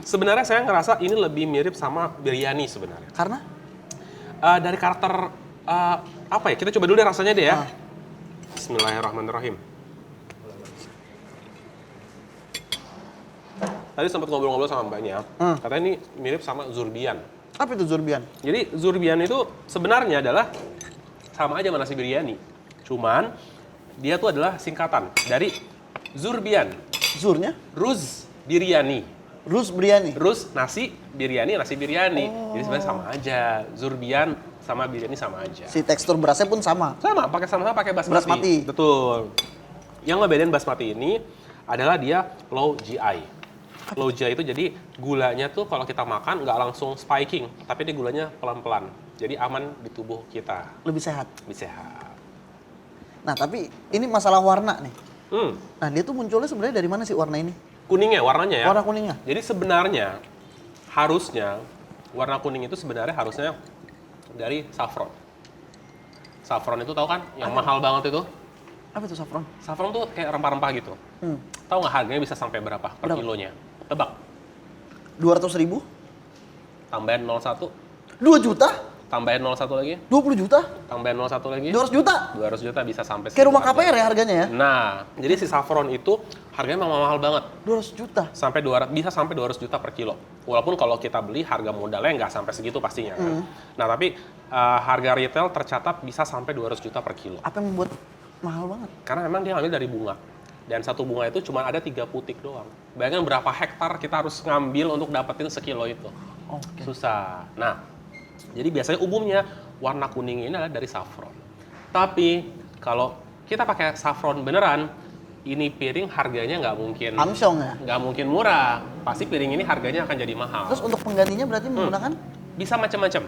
sebenarnya saya ngerasa ini lebih mirip sama biryani sebenarnya. Karena? Dari karakter, apa ya, kita coba dulu deh rasanya deh ya. Ah. Bismillahirrahmanirrahim. Tadi sempat ngobrol-ngobrol sama mbaknya, katanya ini mirip sama zurbian. Apa itu zurbian? Jadi zurbian itu sebenarnya adalah sama aja sama nasi biryani. Cuman dia tuh adalah singkatan dari zurbian, Zurnya? ruz biryani. Rus biryani. Ruz nasi biryani. Jadi sebenarnya sama aja. Zurbian sama biryani sama aja. Si tekstur berasnya pun sama. Sama pakai basmati. Basmati. Betul. Yang ngebedain basmati ini adalah dia low GI. Low GI itu jadi gulanya tuh kalau kita makan nggak langsung spiking, tapi dia gulanya pelan-pelan. Jadi aman di tubuh kita. Lebih sehat. Lebih sehat. Nah tapi ini masalah warna nih. Hmm. Nah dia tuh munculnya sebenarnya dari mana sih warna ini? Kuningnya, warnanya ya. Warna kuningnya? Jadi sebenarnya harusnya warna kuning itu sebenarnya harusnya dari saffron. Saffron itu tahu kan yang mahal banget itu? Apa itu saffron? Saffron tuh kayak rempah-rempah gitu. Tahu nggak harganya bisa sampai berapa per kilonya? Tebak. 200.000? Tambahin 01, 2 juta? tambahin 01 lagi, 20 juta? tambahin 01 lagi. 200 juta? 200 juta bisa sampai Kayak rumah segitu KPR ya harganya ya? Nah, jadi si saffron itu harganya memang mahal banget. 200 juta? Sampai 200, bisa sampai 200 juta per kilo. Walaupun kalau kita beli harga modalnya nggak sampai segitu pastinya kan. Nah, tapi harga retail tercatat bisa sampai 200 juta per kilo. Apa yang membuat mahal banget? Karena memang dia ngambil dari bunga. Dan satu bunga itu cuma ada 3 putik doang. Bayangkan berapa hektar kita harus ngambil untuk dapetin sekilo itu. Oke. Susah. Nah, jadi biasanya umumnya warna kuning ini adalah dari saffron. Tapi kalau kita pakai saffron beneran, ini piring harganya nggak mungkin Amsyong ya? nggak mungkin murah. Pasti piring ini harganya akan jadi mahal. Terus untuk penggantinya berarti menggunakan Bisa macam-macam.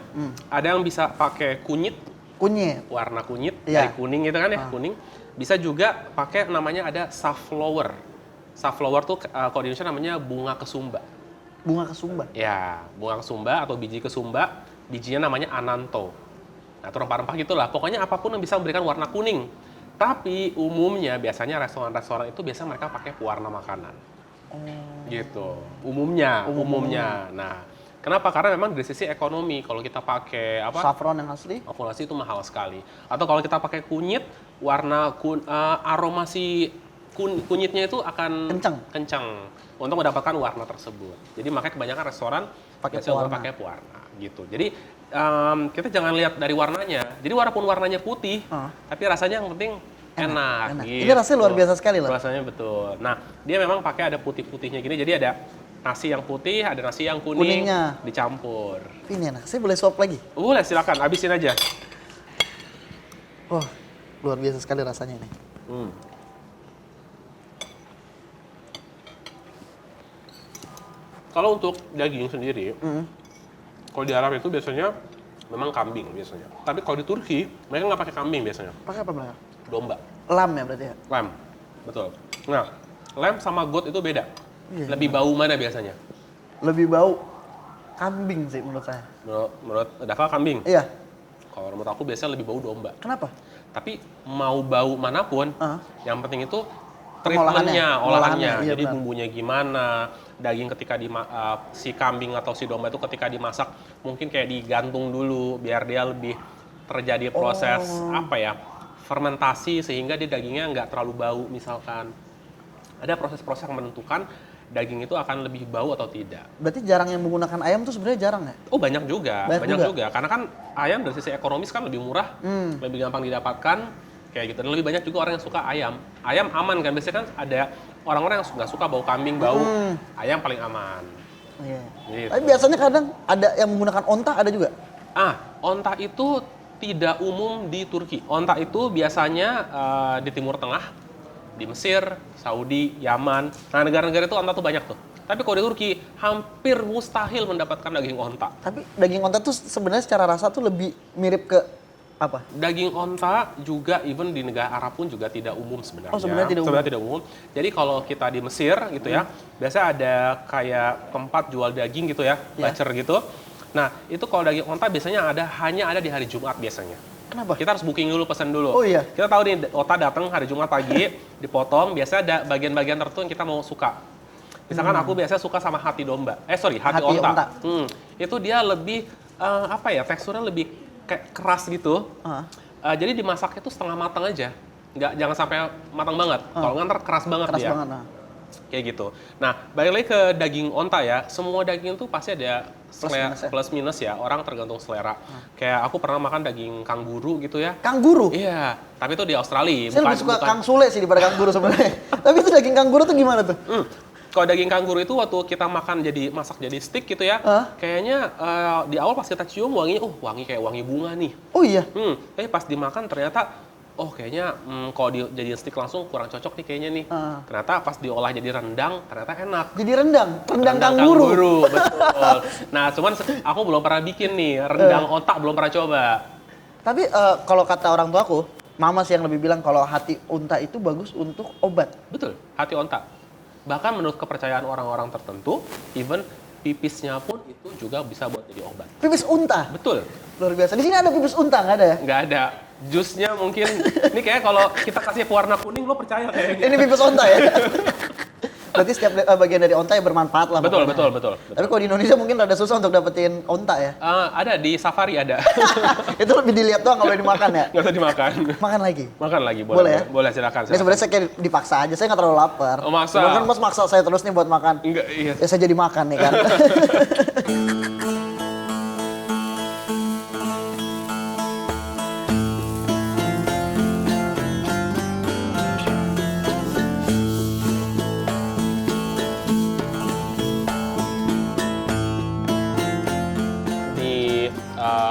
Ada yang bisa pakai kunyit, kunyit? warna kunyit Iya. dari kuning itu kan ya, kuning. Bisa juga pakai namanya ada safflower. Safflower tuh kalau di Indonesia namanya bunga kesumba. Bunga kesumba? Ya, bunga kesumba atau biji kesumba, bijinya namanya ananto. Nah, itu rempah-rempah gitulah. Pokoknya apapun yang bisa memberikan warna kuning. Tapi umumnya biasanya restoran-restoran itu biasa mereka pakai pewarna makanan. Gitu. Umumnya. Nah, kenapa? Karena memang dari sisi ekonomi kalau kita pakai Saffron yang asli? akumulasi itu mahal sekali. Atau kalau kita pakai kunyit, warna aroma si kunyitnya itu akan kencang untuk mendapatkan warna tersebut. Jadi makanya kebanyakan restoran pakai pewarna gitu. Jadi kita jangan lihat dari warnanya. Jadi walaupun warnanya putih, tapi rasanya yang penting enak. Gitu. Ini rasanya luar biasa sekali loh. Rasanya betul. Nah, dia memang pakai ada putih-putihnya gini. Jadi ada nasi yang putih, ada nasi yang kuning, Kuningnya dicampur. ini enak. Saya boleh swap lagi? Boleh, silakan. Habisin aja. Wah, luar biasa sekali rasanya ini. Kalau untuk daging sendiri, kalau di Arab itu biasanya memang kambing biasanya. Tapi kalau di Turki, mereka nggak pakai kambing biasanya. Pakai apa mereka? Domba. Lam ya berarti ya? Lamb. Betul. Nah, lamb sama goat itu beda. Iya. Lebih bau mana biasanya? Lebih bau kambing sih menurut saya. Menurut Dava kambing. Iya. Kalau menurut aku biasanya lebih bau domba. Kenapa? Tapi mau bau manapun, yang penting itu Pengolahannya. treatmentnya, olahannya. Iya, Jadi benar. bumbunya gimana, daging ketika si kambing atau si domba itu ketika dimasak mungkin kayak digantung dulu biar dia lebih terjadi proses fermentasi sehingga dia dagingnya nggak terlalu bau misalkan. Ada proses-proses yang menentukan daging itu akan lebih bau atau tidak. Berarti jarang yang menggunakan ayam tuh sebenarnya jarang ya? Oh banyak juga. Karena kan ayam dari sisi ekonomis kan lebih murah, lebih gampang didapatkan, kayak gitu. Dan lebih banyak juga orang yang suka ayam. Ayam aman kan, biasanya kan ada orang-orang yang nggak suka bau kambing, bau ayam paling aman. Iya. Gitu. Tapi biasanya kadang ada yang menggunakan onta, ada juga? Onta itu tidak umum di Turki. Onta itu biasanya di Timur Tengah di Mesir, Saudi, Yaman. Nah, negara-negara itu onta tuh banyak tuh. Tapi kalau di Turki, hampir mustahil mendapatkan daging onta. Tapi daging onta tuh sebenarnya secara rasa tuh lebih mirip ke apa? Daging onta juga even di negara Arab pun juga tidak umum sebenarnya. Oh, sebenarnya tidak umum. Jadi kalau kita di Mesir gitu ya, biasa ada kayak tempat jual daging gitu ya, butcher gitu. Nah, itu kalau daging onta biasanya hanya ada di hari Jumat biasanya. Kenapa? Kita harus booking dulu, pesan dulu. Oh iya. Kita tahu nih, onta datang hari Jumat pagi, dipotong, biasanya ada bagian-bagian tertentu yang kita mau suka. Misalkan aku biasanya suka sama hati domba. Hati onta. Itu dia lebih teksturnya lebih kayak keras gitu. Jadi dimasaknya itu setengah matang aja. Jangan sampai matang banget. Kalau nggak ntar keras banget dia. Kayak gitu. Nah, balik lagi ke daging onta ya. Semua daging itu pasti ada plus minus ya. Orang tergantung selera. Kayak aku pernah makan daging kanguru gitu ya. Kanguru? Iya, tapi itu di Australia. Saya lebih suka kang sule sih daripada kanguru sebenarnya. Tapi itu daging kanguru tuh gimana tuh? Kalau daging kanguru itu waktu kita masak jadi steak gitu ya, kayaknya di awal pas kita cium wanginya, wangi kayak wangi bunga nih. Oh iya? Tapi pas dimakan ternyata, kayaknya kalau jadi steak langsung kurang cocok nih kayaknya nih. Ternyata pas diolah jadi rendang, ternyata enak. Jadi rendang kanguru. Betul. Nah, cuman aku belum pernah bikin nih, rendang otak belum pernah coba. Tapi kalau kata orang tua aku, mama sih yang lebih bilang kalau hati unta itu bagus untuk obat. Betul, hati onta. Bahkan menurut kepercayaan orang-orang tertentu, even pipisnya pun itu juga bisa buat jadi obat. Pipis unta? Betul. Luar biasa. Di sini ada pipis unta, nggak ada ya? Nggak ada. Jusnya mungkin, ini kayak kalau kita kasih warna kuning, lo percaya kayaknya. Ini pipis unta ya? Berarti setiap bagian dari onta ya bermanfaat lah. Betul. Tapi kalau di Indonesia mungkin rada susah untuk dapetin onta ya? Ada, di safari ada. Itu lebih dilihat doang kalau dimakan ya? Nggak usah dimakan. Makan lagi? Makan lagi, Boleh ya? Boleh, silakan. Ini sebenarnya saya kayak dipaksa aja, saya nggak terlalu lapar. Oh, maksa? Cuman kan Mas maksa saya terus nih buat makan. Enggak, iya. Ya saya jadi makan nih kan.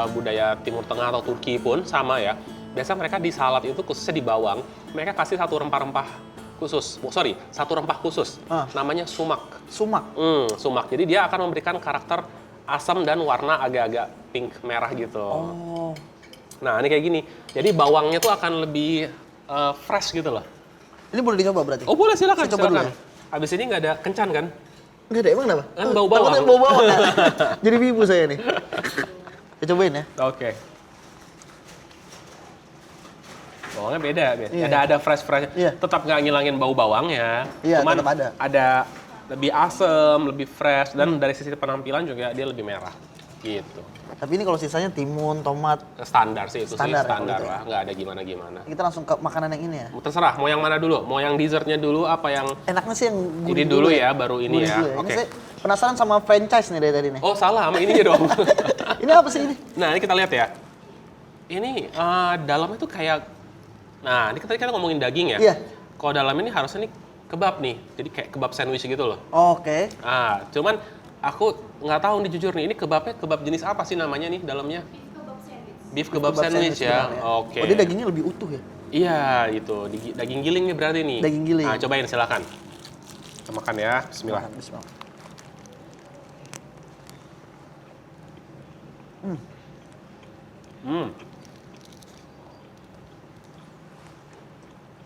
Budaya Timur Tengah atau Turki pun sama ya. Biasa mereka di salad itu khususnya di bawang, mereka kasih satu rempah-rempah khusus. Satu rempah khusus. Namanya sumak. Sumak? Sumak. Jadi dia akan memberikan karakter asam dan warna agak-agak pink merah gitu. Oh. Nah, ini kayak gini. Jadi bawangnya tuh akan lebih fresh gitu loh. Ini boleh dicoba berarti? Oh boleh, silakan. Saya coba dulu ya? Abis ini nggak ada kencan kan? Nggak ada, emang kenapa? Kan bau bawang. Takutnya bau bawang ya? Jadi wibu saya nih. Kita cobain ya. Oke. Bawangnya beda. Iya. Ada fresh-fresh. Iya. Tetap nggak ngilangin bau bawangnya. Iya, Cuman tetap ada. lebih asem, lebih fresh, dan dari sisi penampilan juga dia lebih merah. Gitu. Tapi ini kalau sisanya timun, tomat. Standar sih itu Standar standar ya, lah. Nggak ada gimana-gimana. Kita langsung ke makanan yang ini ya. Terserah, mau yang mana dulu? Mau yang dessertnya dulu, apa yang... Enaknya sih yang gurih Ini dulu ya, baru ini gurih ya. dulu ya. Oke. Ini saya penasaran sama franchise nih dari tadi nih. Oh salah, sama ininya dong. Ini apa sih ini? Nah, ini kita lihat ya. Ini dalamnya tuh kayak... Nah, ini tadi kita ngomongin daging ya. Iya. Kalau dalam ini harusnya nih kebab nih. Jadi kayak kebab sandwich gitu loh. Oke. Cuman aku nggak tahu nih jujur nih. Ini kebabnya kebab jenis apa sih namanya nih dalamnya? Beef kebab sandwich ya. Oke. Oh, dia dagingnya lebih utuh ya? Iya, gitu. Daging giling nih berarti nih. Daging giling. Nah, cobain silakan. Kita makan ya. Bismillah. Bismillah.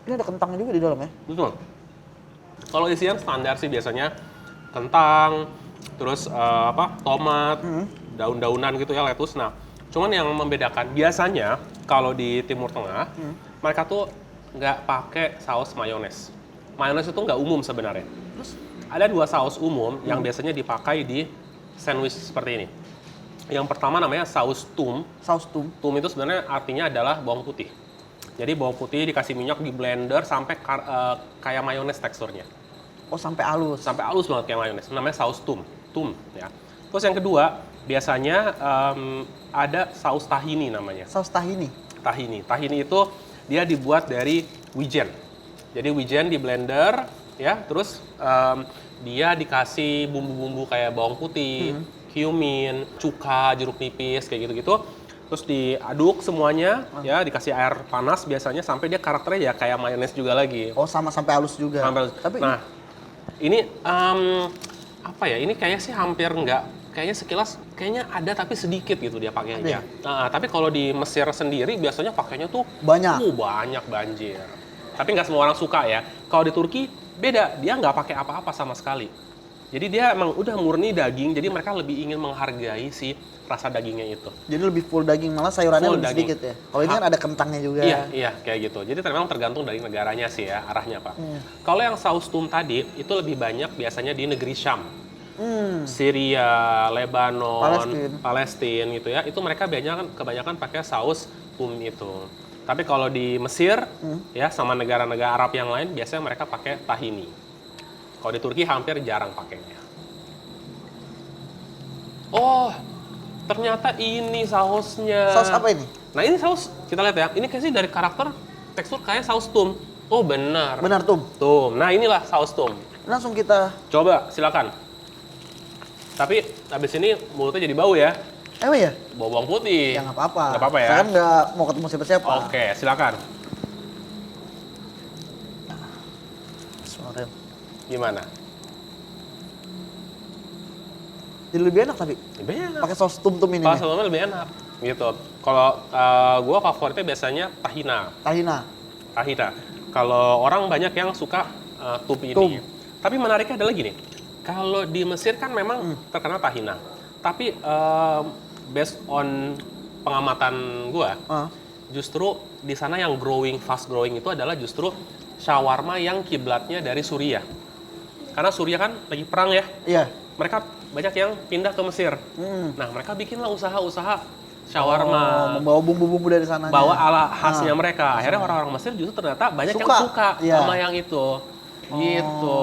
Ini ada kentangnya juga di dalam ya? Betul. Kalau isian standar sih biasanya kentang, terus tomat, daun-daunan gitu ya, lettuce. Nah, cuman yang membedakan biasanya kalau di Timur Tengah, mereka tuh nggak pakai saus mayones. Mayones itu nggak umum sebenarnya. Terus ada dua saus umum yang biasanya dipakai di sandwich seperti ini. Yang pertama namanya saus tum. Saus tum. Tum itu sebenarnya artinya adalah bawang putih. Jadi bawang putih dikasih minyak di blender sampai kayak mayones teksturnya. Oh, sampai halus. Sampai halus banget kayak mayones. Namanya saus tum. Ya. Terus yang kedua, biasanya ada saus tahini namanya. Saus tahini? Tahini itu dia dibuat dari wijen. Jadi wijen di blender, ya. Terus dia dikasih bumbu-bumbu kayak bawang putih, cumin, cuka, jeruk nipis, kayak gitu-gitu. terus diaduk semuanya, ya dikasih air panas biasanya sampai dia karakternya ya kayak mayones juga lagi. Oh, sama sampai halus juga. Tapi Nah, ini apa ya? Ini kayaknya sih hampir nggak, kayaknya sekilas kayaknya ada tapi sedikit gitu dia pakainya. Tapi kalau di Mesir sendiri biasanya pakainya tuh banyak banjir. Tapi nggak semua orang suka ya. Kalau di Turki beda, dia nggak pakai apa-apa sama sekali. Jadi dia emang udah murni daging, jadi mereka lebih ingin menghargai si rasa dagingnya itu. Jadi lebih full daging, malah sayurannya Full lebih daging. sedikit ya. Kalau ini kan ada kentangnya juga. Iya, kayak gitu. Jadi memang tergantung dari negaranya sih ya, arahnya Pak. Kalau yang saus tum tadi, itu lebih banyak biasanya di negeri Syam. Syria, Lebanon, Palestina gitu ya. Itu mereka kebanyakan pakai saus tum itu. Tapi kalau di Mesir, ya sama negara-negara Arab yang lain, biasanya mereka pakai tahini. Kalau di Turki hampir jarang pakainya. Oh, ternyata ini sausnya. Saus apa ini? Nah ini saus, kita lihat ya. Ini kayaknya dari karakter tekstur kayak saus tum. Oh benar. Benar tum. Tum. Nah inilah saus tum. Langsung kita Coba, silakan. Tapi habis ini mulutnya jadi bau ya. emang ya? Bau bawang putih. Ya nggak apa-apa. Nggak apa-apa ya. Saya kan nggak mau ketemu siapa-siapa. Oke, silakan. Suara. Gimana? Jadi lebih enak tapi Lebih enak. pakai saus tum-tum ini. Kalau nih. sausnya lebih enak. Gitu. Kalau gue favoritnya biasanya tahina. Tahina. Kalau orang banyak yang suka tum ini. Tum. Tapi menariknya adalah gini. Kalau di Mesir kan memang terkenal tahina. Tapi based on pengamatan gue, justru di sana yang fast growing itu adalah justru shawarma yang kiblatnya dari Suriah. Karena Suriah kan lagi perang ya. Iya. Mereka banyak yang pindah ke Mesir. Nah, mereka bikinlah usaha-usaha shawarma. Membawa bumbu-bumbu dari sana. Bawa ala khasnya mereka. Akhirnya orang-orang Mesir justru ternyata banyak yang suka sama yang itu. Gitu.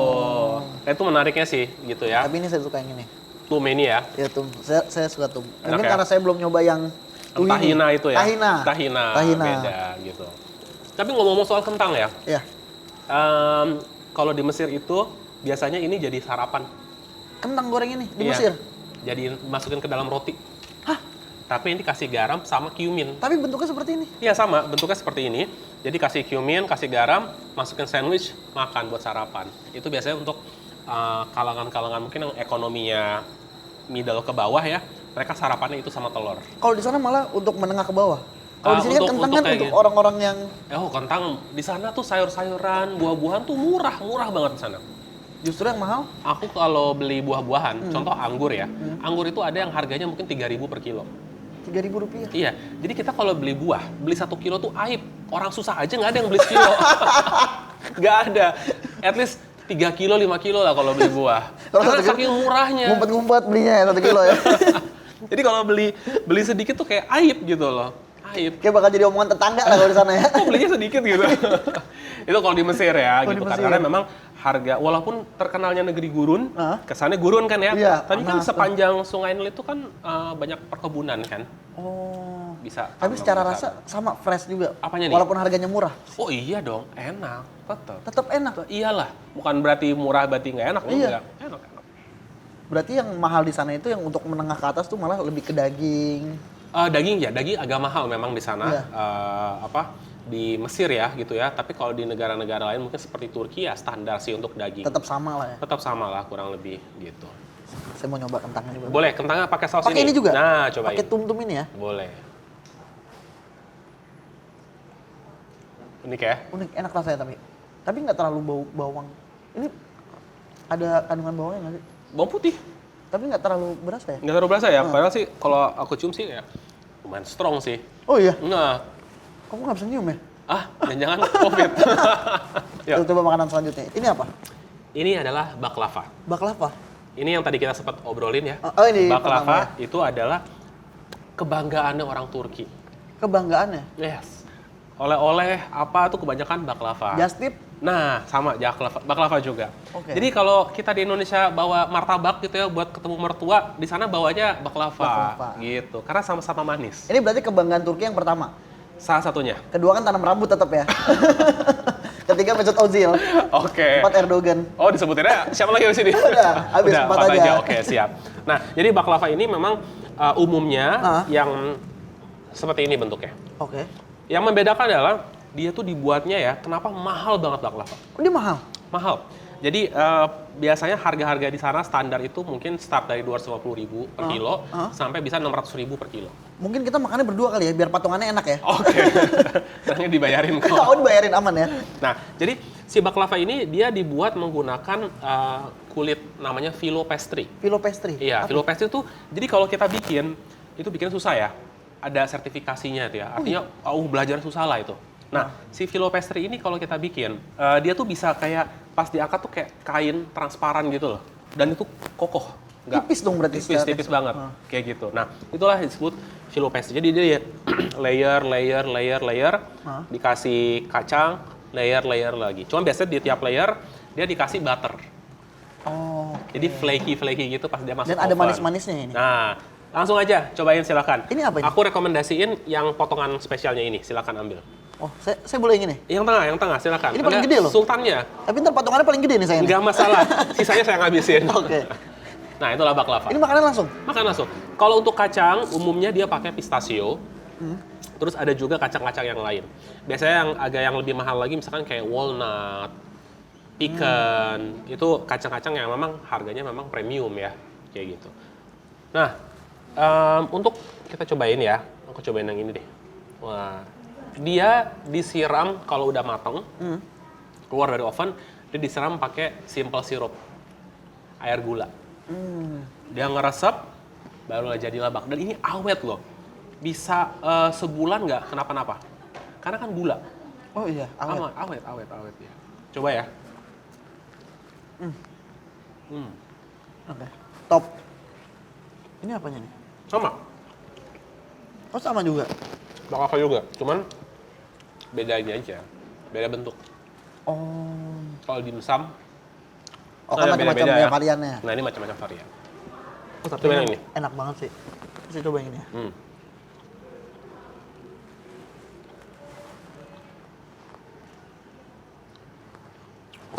Itu menariknya sih, gitu ya. Tapi ini saya suka yang ini. Tum ini ya. Ya tum, saya suka tum. Enak Mungkin ya? karena saya belum nyoba yang Tahina itu ya. Tahina. Beda gitu. Tapi ngomong-ngomong soal kentang ya. Iya. Kalau di Mesir itu biasanya ini jadi sarapan. Kentang goreng ini di Iya. Mesir. Jadi masukin ke dalam roti. Hah? Tapi ini kasih garam sama cumin. Tapi bentuknya seperti ini. Iya sama, bentuknya seperti ini. Jadi kasih cumin, kasih garam, masukin sandwich, makan buat sarapan. Itu biasanya untuk kalangan-kalangan mungkin yang ekonominya middle ke bawah ya. Mereka sarapannya itu sama telur. Kalau di sana malah untuk menengah ke bawah. Kalau di sini kan kentang kan untuk gitu. orang-orang yang Kentang di sana tuh sayur-sayuran, buah-buahan tuh murah banget di sana. justru yang mahal. Aku kalau beli buah-buahan, contoh anggur ya. Anggur itu ada yang harganya mungkin 3.000 per kilo. Rp3.000. Iya, jadi kita kalau beli buah, beli 1 kilo tuh aib. Orang susah aja nggak ada yang beli sekilo. Nggak ada. At least 3 kilo, 5 kilo lah kalau beli buah. Karena saking murahnya. Ngumpet-ngumpet belinya ya 1 kilo ya. Jadi kalau beli sedikit tuh kayak aib gitu loh. Aib. Kayak bakal jadi omongan tetangga lah kalau di sana ya. Kok belinya sedikit gitu. Itu kalau di Mesir ya gitu kan. Karena memang harga, walaupun terkenalnya negeri gurun, kesannya gurun kan ya. Iya, tapi kan sepanjang Sungai Nil itu kan banyak perkebunan kan. Oh. Bisa. Tapi secara rasa sama fresh juga. Apanya nih? Walaupun harganya murah. Oh iya dong, enak. Tetap enak. Iyalah, bukan berarti murah berarti nggak enak. Iya. Enggak. Enak. Berarti yang mahal di sana itu yang untuk menengah ke atas tuh malah lebih ke daging. Daging agak mahal memang di sana. Iya. Di Mesir ya gitu ya. Tapi kalau di negara-negara lain mungkin seperti Turki ya standar sih untuk daging. Tetap sama lah ya. Tetap sama lah kurang lebih gitu. Saya mau nyoba kentangnya juga. Boleh, kentangnya pakai saus Pakai ini juga? Nah, cobain. Pakai tum-tum ini ya? Boleh. Unik ya? Unik, enak rasanya tapi. Tapi nggak terlalu bau bawang. Ini ada kandungan bawangnya nggak sih? Bawang putih. Tapi nggak terlalu berasa ya? Nggak terlalu berasa ya? Padahal sih kalau aku cium sih ya lumayan strong sih. Oh iya? Nah. Kamu nggak bisa nyium ya? Jangan-jangan COVID. Ya. Coba makanan selanjutnya. Ini apa? Ini adalah baklava. Baklava? Ini yang tadi kita sempat obrolin ya. Oh ini baklava itu adalah kebanggaannya orang Turki. Kebanggaannya? Yes. Oleh-oleh apa tuh kebanyakan baklava. Just tip? Nah, sama baklava juga. Okay. Jadi kalau kita di Indonesia bawa martabak gitu ya buat ketemu mertua, di sana bawanya baklava. Gitu. Karena sama-sama manis. Ini berarti kebanggaan Turki yang pertama? Salah satunya. Kedua kan tanam rambut tetap ya? Ketiga Mesut Ozil. Oke. 4 Erdogan. Oh, disebutinnya siapa lagi di sini? Udah, habis 4 aja. Oke, siap. Nah, jadi baklava ini memang umumnya yang seperti ini bentuknya. Oke. Yang membedakan adalah dia tuh dibuatnya ya, kenapa mahal banget baklava? Oh, dia mahal? Mahal. Jadi biasanya harga-harga di sana standar itu mungkin start dari 250.000 per kilo sampai bisa 600.000 per kilo. Mungkin kita makannya berdua kali ya, biar patungannya enak ya. Oke. Ternyata dibayarin kok. Oh, dibayarin aman ya. Nah, jadi si baklava ini dia dibuat menggunakan kulit namanya phyllo pastry. Phyllo pastry. Iya, phyllo pastry itu jadi kalau kita bikin itu bikin susah ya. Ada sertifikasinya itu ya. Artinya belajar susah lah itu. Nah, si phyllo pastry ini kalau kita bikin dia tuh bisa kayak pas diangkat tuh kayak kain transparan gitu loh. Dan itu kokoh. Tipis dong berarti. Tipis banget. Kayak gitu. Nah, itulah disebut phyllo pastry. Jadi dia layer, dikasih kacang, layer lagi. Cuma biasanya di tiap layer dia dikasih butter. Oh. Jadi flaky gitu pas dia masuk Dan ada oven. manis-manisnya ini. Nah, langsung aja cobain silakan. Ini apa ini? Aku rekomendasiin yang potongan spesialnya ini, silakan ambil. Oh, saya boleh yang ini? Yang tengah silakan. Ini paling gede loh. Sultannya. Tapi ntar patungannya paling gede nih saya. Nggak masalah, sisanya saya ngabisin. Oke. Nah, itulah baklava. Ini makanan langsung? Makan langsung. Kalau untuk kacang, umumnya dia pakai pistachio. Terus ada juga kacang-kacang yang lain. Biasanya yang lebih mahal lagi misalkan kayak walnut, pecan. Itu kacang-kacang yang memang harganya memang premium ya. Kayak gitu. Nah, untuk kita cobain ya. Aku cobain yang ini deh. Wah, dia disiram kalau udah matang, keluar dari oven, dia disiram pakai simple syrup, air gula. Dia ngeresep, barulah jadi labak. Dan ini awet loh, bisa sebulan nggak kenapa-napa, karena kan gula. Oh iya, awet. Awet ya. Coba ya. Oke. Top. Ini apanya nih? Sama, Oh, sama juga. baklava juga, cuman beda ini aja, beda bentuk. Oh. Kalau dimsum, Oh, kan macam-macam beda-beda ya variannya. Nah, ini macam-macam varian. Oh, tapi Coba yang ini. enak banget sih. Saya coba yang ini ya.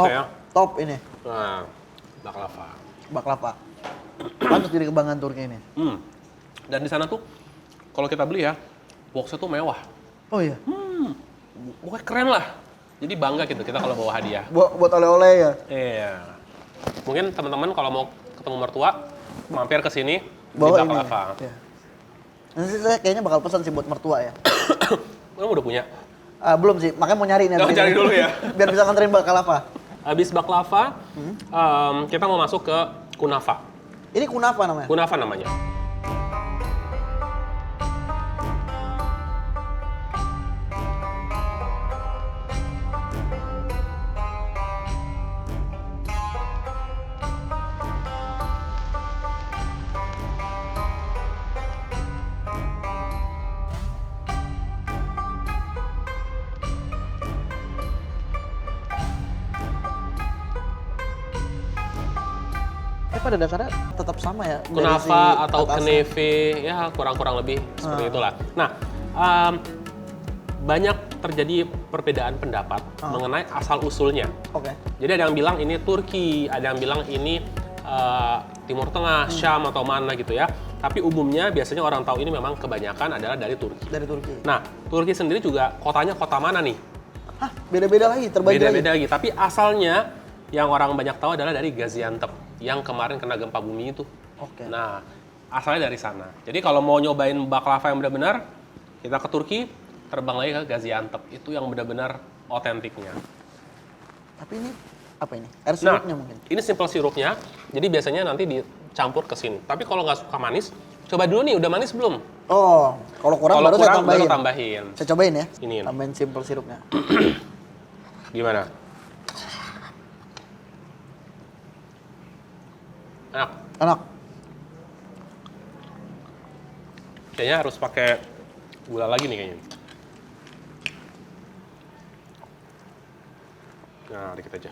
Oke ya. Top ini. Nah, baklava. Baklava. Pantas jadi kebanggaan Turki ini. Dan di sana tuh, kalau kita beli ya, boxnya tuh mewah. Oh iya. Pokoknya keren lah. Jadi bangga gitu kita kalau bawa hadiah. Buat oleh-oleh ya. Iya. Mungkin teman-teman kalau mau ketemu mertua, mampir ke sini Bawa di ini. baklava. Ya. Nanti saya kayaknya bakal pesan sih buat mertua ya. Kamu udah punya? Belum sih, makanya mau nyari nih. Oh, cari dulu ya. Biar bisa nganterin baklava. Habis baklava, kita mau masuk ke kunafa. Ini kunafa namanya? Kunafa namanya. Pada dasarnya tetap sama ya. dari Kunafa si atau atasnya. knefe, ya kurang-kurang lebih seperti itulah. Nah, banyak terjadi perbedaan pendapat mengenai asal-usulnya. Oke. Jadi ada yang bilang ini Turki, ada yang bilang ini Timur Tengah, Syam atau mana gitu ya. Tapi umumnya biasanya orang tahu ini memang kebanyakan adalah dari Turki. Dari Turki. Nah, Turki sendiri juga kotanya kota mana nih? Hah, beda-beda lagi, terbagi lagi. Beda-beda lagi. Tapi asalnya yang orang banyak tahu adalah dari Gaziantep yang kemarin kena gempa bumi itu. Oke. Nah, asalnya dari sana. Jadi kalau mau nyobain baklava yang benar-benar, kita ke Turki, terbang lagi ke Gaziantep. Itu yang benar-benar otentiknya. Tapi ini apa ini? Air sirupnya mungkin? Ini simple sirupnya, jadi biasanya nanti dicampur ke sini. Tapi kalau nggak suka manis, coba dulu nih, udah manis belum? Oh, kalau kurang Kalau baru saya kurang, tambahin. baru tambahin. Saya cobain ya. Ini. Tambahin simple sirupnya. Gimana? Enak. Enak. Kayaknya harus pakai gula lagi nih kayaknya. Nah, dikit aja.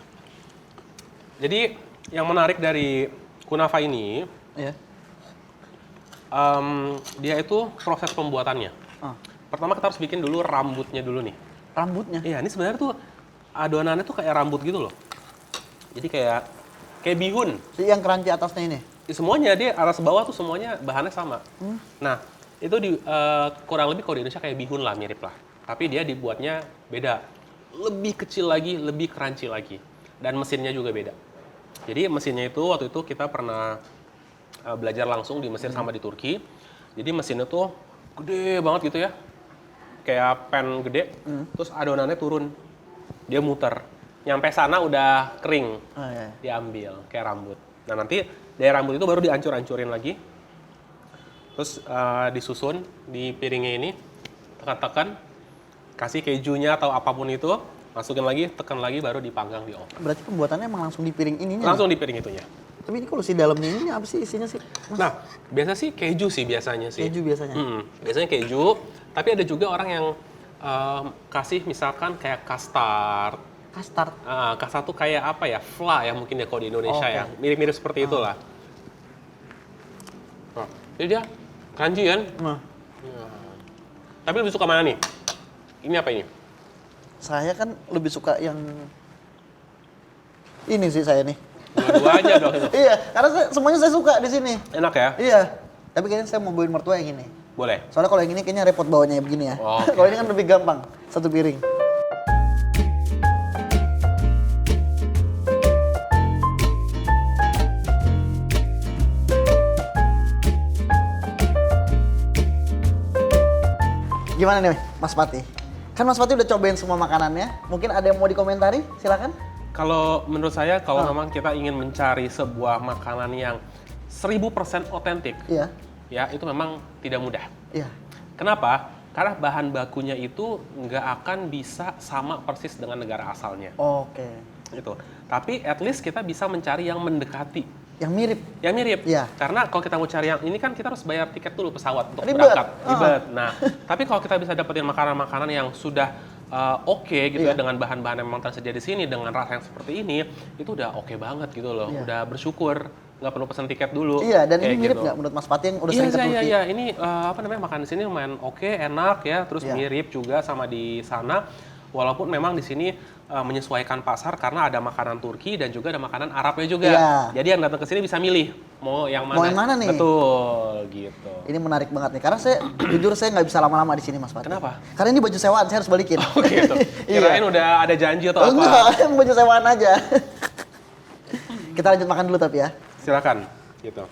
Jadi, yang menarik dari kunafa ini, Iya. dia itu proses pembuatannya. Pertama kita harus bikin dulu rambutnya dulu nih. Rambutnya? Iya, ini sebenarnya tuh adonannya tuh kayak rambut gitu loh. Jadi kayak bihun. Si yang crunchy atasnya ini? Semuanya, dia atas bawah tuh semuanya bahannya sama. Nah, Itu kurang lebih kalau di Indonesia kayak bihun lah, mirip lah. Tapi dia dibuatnya beda. Lebih kecil lagi, lebih crunchy lagi. Dan mesinnya juga beda. Jadi mesinnya itu waktu itu kita pernah belajar langsung di Mesir sama di Turki. Jadi mesinnya tuh gede banget gitu ya. Kayak pan gede, terus adonannya turun. Dia muter. Nyampe sana udah kering. Oh, iya. Diambil kayak rambut. Nah, nanti dari rambut itu baru dihancur-hancurin lagi. Terus disusun di piringnya ini, tekan-tekan, kasih kejunya atau apapun itu, masukin lagi, tekan lagi, baru dipanggang di oven. Berarti pembuatannya emang langsung di piring ininya? Langsung di piring itunya. Tapi ini kalau si dalamnya ini apa sih isinya sih? Mas? Nah, biasa sih keju sih biasanya sih. Keju biasanya? Biasanya keju, tapi ada juga orang yang kasih misalkan kayak custard. Custard? Custard tuh kayak apa ya, fla ya mungkin ya kalau di Indonesia Oke. ya. Mirip-mirip seperti itulah. Nah, jadi dia crunchy kan? Nah, Tapi lebih suka mana nih? Ini apa ini? saya kan lebih suka yang ini sih saya nih. Dua-dua aja dong itu. Iya, karena semuanya saya suka di sini. Enak ya? Iya. Tapi kayaknya saya mau bawain mertua yang ini. Boleh. Soalnya kalau yang ini kayaknya repot bawanya begini ya. Oke. Kalau ini kan lebih gampang, satu piring. Gimana nih Mas Pati? Kan Mas Pati udah cobain semua makanannya. Mungkin ada yang mau dikomentari? Silakan. Kalau menurut saya, kalau memang kita ingin mencari sebuah makanan yang 1000% otentik, Iya. ya itu memang tidak mudah. Iya. Kenapa? Karena bahan bakunya itu nggak akan bisa sama persis dengan negara asalnya. Oke. Gitu. Tapi at least kita bisa mencari yang mendekati. Yang mirip. Yang mirip. Iya. Karena kalau kita mau cari yang ini kan kita harus bayar tiket dulu pesawat untuk Ribet. berangkat. Ribet. Nah, tapi kalau kita bisa dapetin makanan-makanan yang sudah oke gitu Iya. ya, dengan bahan-bahan yang memang tersedia di sini, dengan rasa yang seperti ini, itu udah oke banget gitu loh. Iya. Udah bersyukur, nggak perlu pesan tiket dulu. Iya, dan ini Kayak mirip gitu. nggak menurut Mas Pati yang udah Iya, sering ke iya, Turki? iya. Ini apa namanya, makan di sini lumayan oke, enak ya, terus Iya. mirip juga sama di sana. Walaupun memang di sini menyesuaikan pasar karena ada makanan Turki dan juga ada makanan Arabnya juga. Iya. Jadi yang datang ke sini bisa milih mau yang mana. Mau yang mana nih? Betul, gitu. Ini menarik banget nih, karena saya jujur saya nggak bisa lama-lama di sini Mas Pati. Kenapa? Karena ini baju sewaan, saya harus balikin. Oh gitu. Kirain udah ada janji atau apa? Enggak, yang baju sewaan aja. Kita lanjut makan dulu tapi ya. Silakan, gitu.